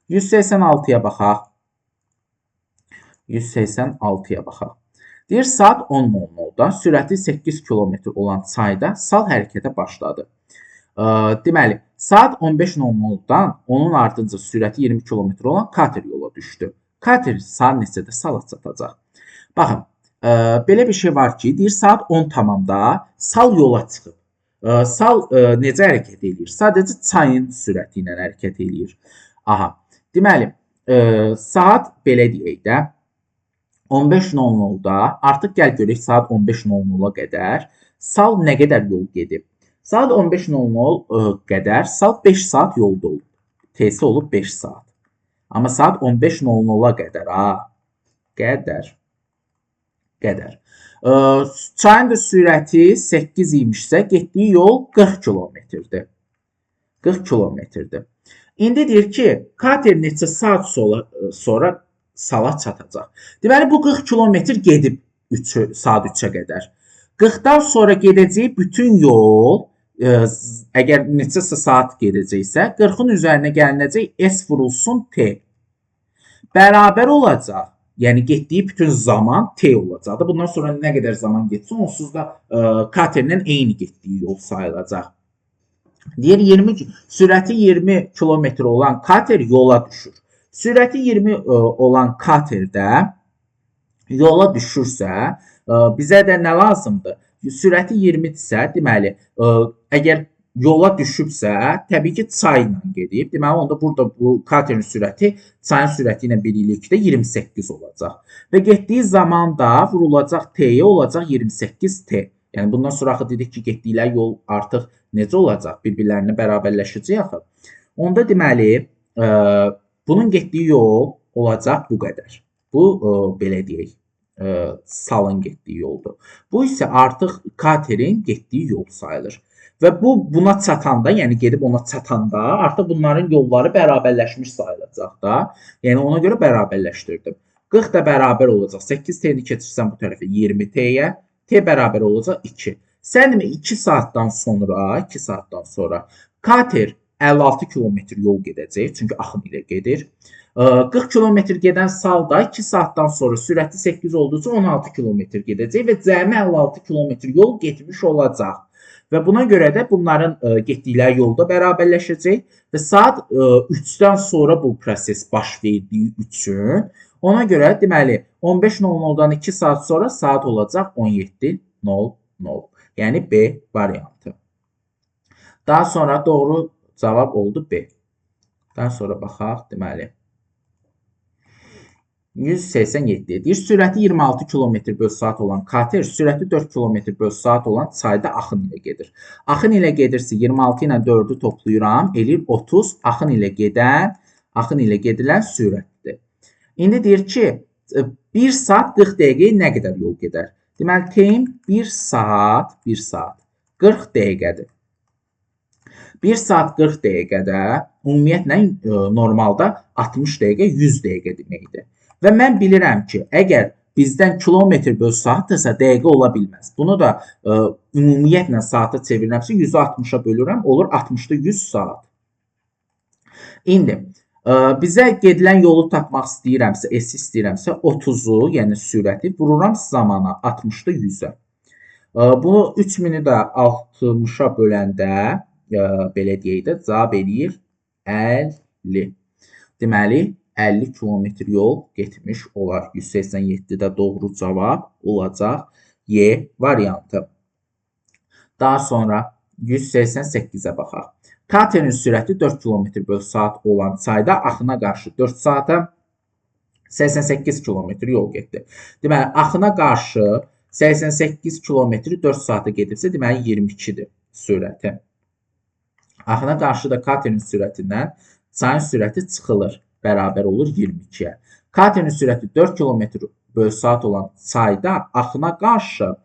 186-ya baxaq. 186-ya baxaq. Deyir, saat 10:00-da sürəti 8 km olan çayda sal hərəkətə başladı. Deməli, saat 15:00-dan onun ardınca sürəti 20 km olan kater yola düşdü. Kater saat neçədə sala çatacaq? Baxın, belə bir şey var ki, deyir saat 10:00-da sal yola çıxıb. Sal necə hərəkət edir? Sadəcə çayın sürəti ilə hərəkət edir. Aha, deməli, saat belə deyək də, 15:00-da, artıq gəl görək saat 15:00-a qədər sal nə qədər yol gedib? Saat 15:00 qədər sal 5 saat yolda olub. T-si olub 5 saat. Amma saat 15:00-a qədər, qədər. qədər. Çayın da sürəti 8 imişsə, getdiyi yol 40 kilometrdir. 40 kilometrdir. İndi deyir ki, kater neçə saat sonra sala çatacaq. Deməli, bu 40 kilometr gedib saat 3-ə qədər. 40-dan sonra gedəcəyi bütün yol, əgər neçəsə saat gedəcəksə, 40-ın üzərinə gəlinəcək S vurulsun T. Bərabər olacaq. Yəni getdiyi bütün zaman T olacaqdır. Bundan sonra nə qədər zaman getsə, onsuz da katerlə eyni getdiyi yol sayılacaq. Deyir sürəti 20 kilometr olan kater yola düşür. Sürəti 20 olan katerdə yola düşürsə, bizə də nə lazımdır? Sürəti 20-dirsə, deməli, əgər yola düşübsə, təbii ki, çayla gedib. Deməli, onda burada bu katerin sürəti çayın sürəti ilə birlikdə 28 olacaq. Və getdiyi zaman da vurulacaq T-yə olacaq 28T. Yəni, bundan sonra axı dedik ki, getdikləri yol artıq necə olacaq? Bir-birlərinə bərabərləşəcək axı. Onda deməli, bunun getdiyi yol olacaq bu qədər. Bu, belə deyək, salın getdiyi yoldur. Bu isə artıq katerin getdiyi yol sayılır. Və buna çatanda, yəni gedib ona çatanda artıq bunların yolları bərabərləşmiş sayılacaq da. Yəni ona görə bərabərləşdirdim. 40 da bərabər olacaq. 8 T-ni keçirsən bu tərəfə 20 T-yə. T bərabər olacaq 2. Sən demə 2 saatdan sonra kater 56 kilometr yol gedəcək. Çünki axın ilə gedir. 40 kilometr gedən salda 2 saatdan sonra sürəti 8 olduğu üçün 16 kilometr gedəcək və cəmi 56 kilometr yol getmiş olacaq. Və buna görə də bunların getdikləri yolda bərabərləşəcək və saat 3-dən sonra bu proses baş verdiyi üçün ona görə deməli 15:00-dan 2 saat sonra saat olacaq 17:00. Yəni B variantı. Daha sonra doğru cavab oldu B. Daha sonra baxaq, deməli 187 deyir. Sürəti 26 km/saat olan kater sürəti 4 km/saat olan çayda axın ilə gedir. Axın ilə gedirsə 26 ilə 4-ü toplayıram, eləyir 30 axın ilə gedilən sürətdir. İndi deyir ki, 1 saat 40 dəqiqəyə nə qədər yol gedər? Deməli, time 1 saat 40 dəqiqədir. 1 saat 40 dəqiqədə ümumiyyətlə normalda 60 dəqiqə 100 dəqiqə deməkdir. Və mən bilirəm ki, əgər bizdən km/saatdırsa dəqiqə ola bilməz. Bunu da ümumiyyətlə saata çevirirəmsə 160-a bölürəm, olur 60-da 100 saat. İndi bizə gedilən yolu tapmaq istəyirəmsə, S istəyirəmsə 30-u, yəni sürəti vururam zamana 60-da 100-ə. Bunu 3000-i də 60-a böləndə belə deyək də cavab eləyir 50. Deməli 50 kilometr yol getmiş olar. 187-də doğru cavab olacaq Y variantı. Daha sonra 188-ə baxaq. Katerin sürəti 4 km/saat olan çayda axına qarşı 4 saata 88 km yol getdi. Deməli, axına qarşı 88 km 4 saata gedibsə, deməli 22-dir sürəti. Axına qarşı da katerin sürətindən çayın sürəti çıxılır. Bərabər olur 22-yə. Katerin sürəti 4 km/saat olan çayda axına qarşı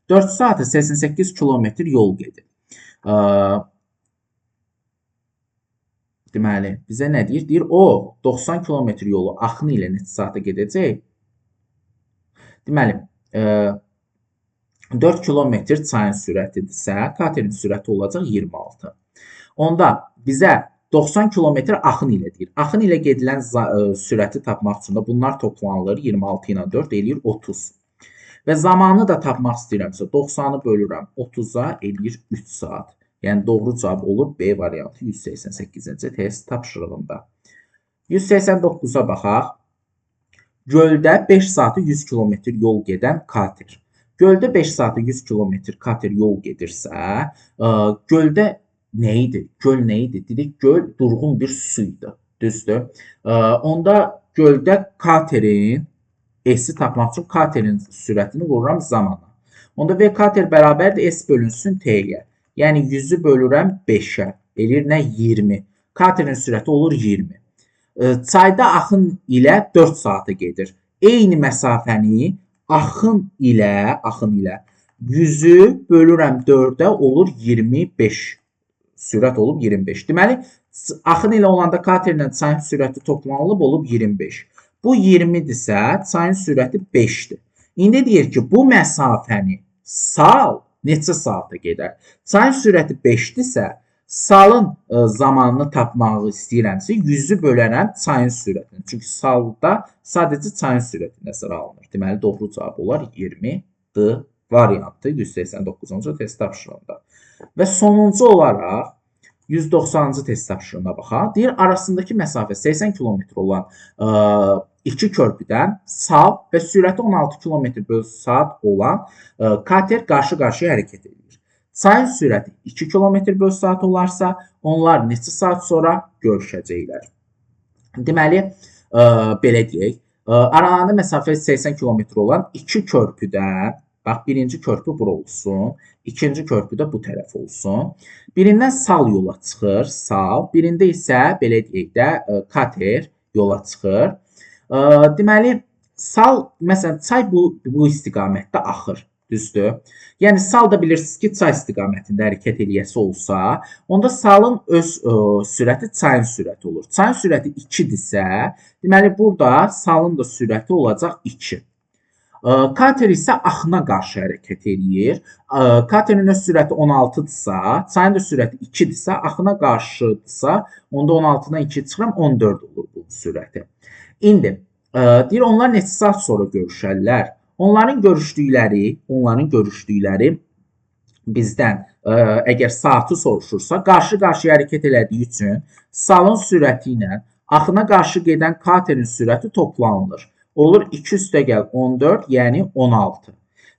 4 saata 88 km yol gedir. Deməli, bizə nə deyir? Deyir, o 90 km yolu axını ilə neçə saata gedəcək? Deməli, 4 km çayın sürətidirsə, katerin sürəti olacaq 26. Onda bizə 90 km axın ilə deyir. Axın ilə gedilən sürəti tapmaq üçün də bunlar toplanılır. 26 ilə 4 eləyir 30. Və zamanı da tapmaq istəyirəmsə 90-ı bölürəm 30-a eləyir 3 saat. Yəni doğru cavab olur B variantı 188-ci test tapşırığında. 189-a baxaq. Göldə 5 saatı 100 km yol gedən kater. Göldə 5 saatı 100 km kater yol gedirsə, göldə nə idi? Göl nə idi? Dedik, göl durğun bir su idi. Düzdür? Onda göldə katerin S-i tapmaq üçün katerin sürətini vururam zamana. Onda V kater bərabərdir S bölünsün T-yə. Yəni 100-ü bölürəm 5-ə. Eləyir nə? 20. Katerin sürəti olur 20. Çayda axın ilə 4 saata gedir. Eyni məsafəni axın ilə 100-ü bölürəm 4-ə olur 25. Sürət olub 25. Deməli, axın ilə olanda katerlə çayın sürəti toplanılıb olub 25. Bu 20-dirsə, çayın sürəti 5-dir. İndi deyir ki, bu məsafəni sal neçə saata gedər? Çayın sürəti 5-dirsə, salın zamanını tapmağı istəyirəmsə, 100-ü bölərəm çayın sürətini. Çünki salda sadəcə çayın sürəti nəzərə alınır. Deməli, doğru cavab olar 20 D variantı 189-cu test tapşırığında. Və sonuncu olaraq 190-cı test tapşırığına baxaq. Deyir, arasındakı məsafə 80 km olan iki körpüdən sal və sürəti 16 km/saat olan kater qarşı-qarşıya hərəkət edir. Çayın sürəti 2 km/saat olarsa, onlar neçə saat sonra görüşəcəklər? Deməli, belə deyək, aralarında məsafə 80 km olan iki körpüdən, bax, birinci körpü bura olsun, ikinci körpü də bu tərəf olsun. Birindən sal yola çıxır, sal, birində isə, belə deyək də, kater yola çıxır. Deməli, sal, məsələn, çay bu istiqamətdə axır. Düzdür. Yəni, sal da bilirsiniz ki, çay istiqamətində hərəkət eləyəsi olsa, onda salın öz sürəti çayın sürəti olur. Çayın sürəti 2-dirsə, deməli, burada salın da sürəti olacaq 2. Kater isə axına qarşı hərəkət eləyir. Katerin öz sürəti 16-dırsa, çayın da sürəti 2-dirsə, axına qarşıdırsa, onda 16-dan 2 çıxıram, 14 olur bu sürəti. İndi, deyir, onlar neçə saat sonra görüşərlər? Onların görüşdükləri bizdən əgər saatı soruşursa, qarşı-qarşıya hərəkət elədiyi üçün salın sürəti ilə axına qarşı gedən katerin sürəti toplanılır. Olur 2 üstəgəl 14, yəni 16.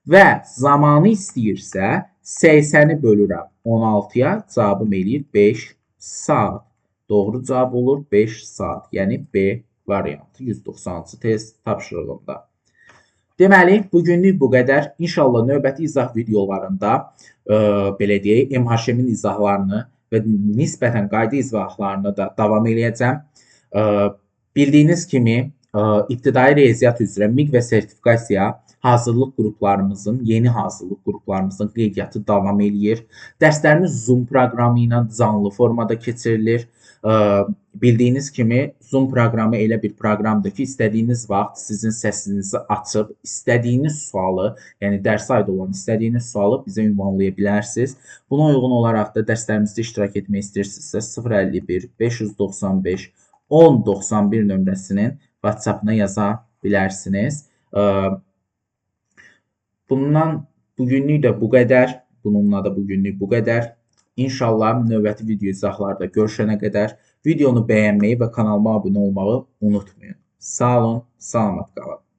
Və zamanı istəyirsə, 80-i bölürəm 16-ya, cavabım eləyir 5 saat. Doğru cavab olur 5 saat, yəni B variantı 190-cı test tapşırığında. Deməli, bugünlük bu qədər. İnşallah növbəti izah videolarında, belə deyək, MHM-in izahlarını və nisbətən qayda izahlarını da davam eləyəcəm. Bildiyiniz kimi, ibtidai riyaziyyat üzrə MİQ və sertifikasiya hazırlıq qruplarımızın, yeni hazırlıq qruplarımızın qeydiyyatı davam eləyir. Dərslərimiz Zoom proqramı ilə canlı formada keçirilir. Bildiyiniz kimi, Zoom proqramı elə bir proqramdır ki, istədiyiniz vaxt sizin səsinizi açıb, istədiyiniz sualı, yəni dərs ayda olan istədiyiniz sualı bizə ünvanlaya bilərsiniz. Buna uyğun olaraq da dərslərimizdə iştirak etmək istəyirsinizsə 051 595 1091 nömrəsinin WhatsApp-ına yaza bilərsiniz. Bununla bugünlük də bu qədər. Bununla da bugünlük bu qədər. İnşallah növbəti video izahlarda görüşənə qədər videonu bəyənməyi və kanalıma abunə olmağı unutmayın. Sağ olun, salamat qalın.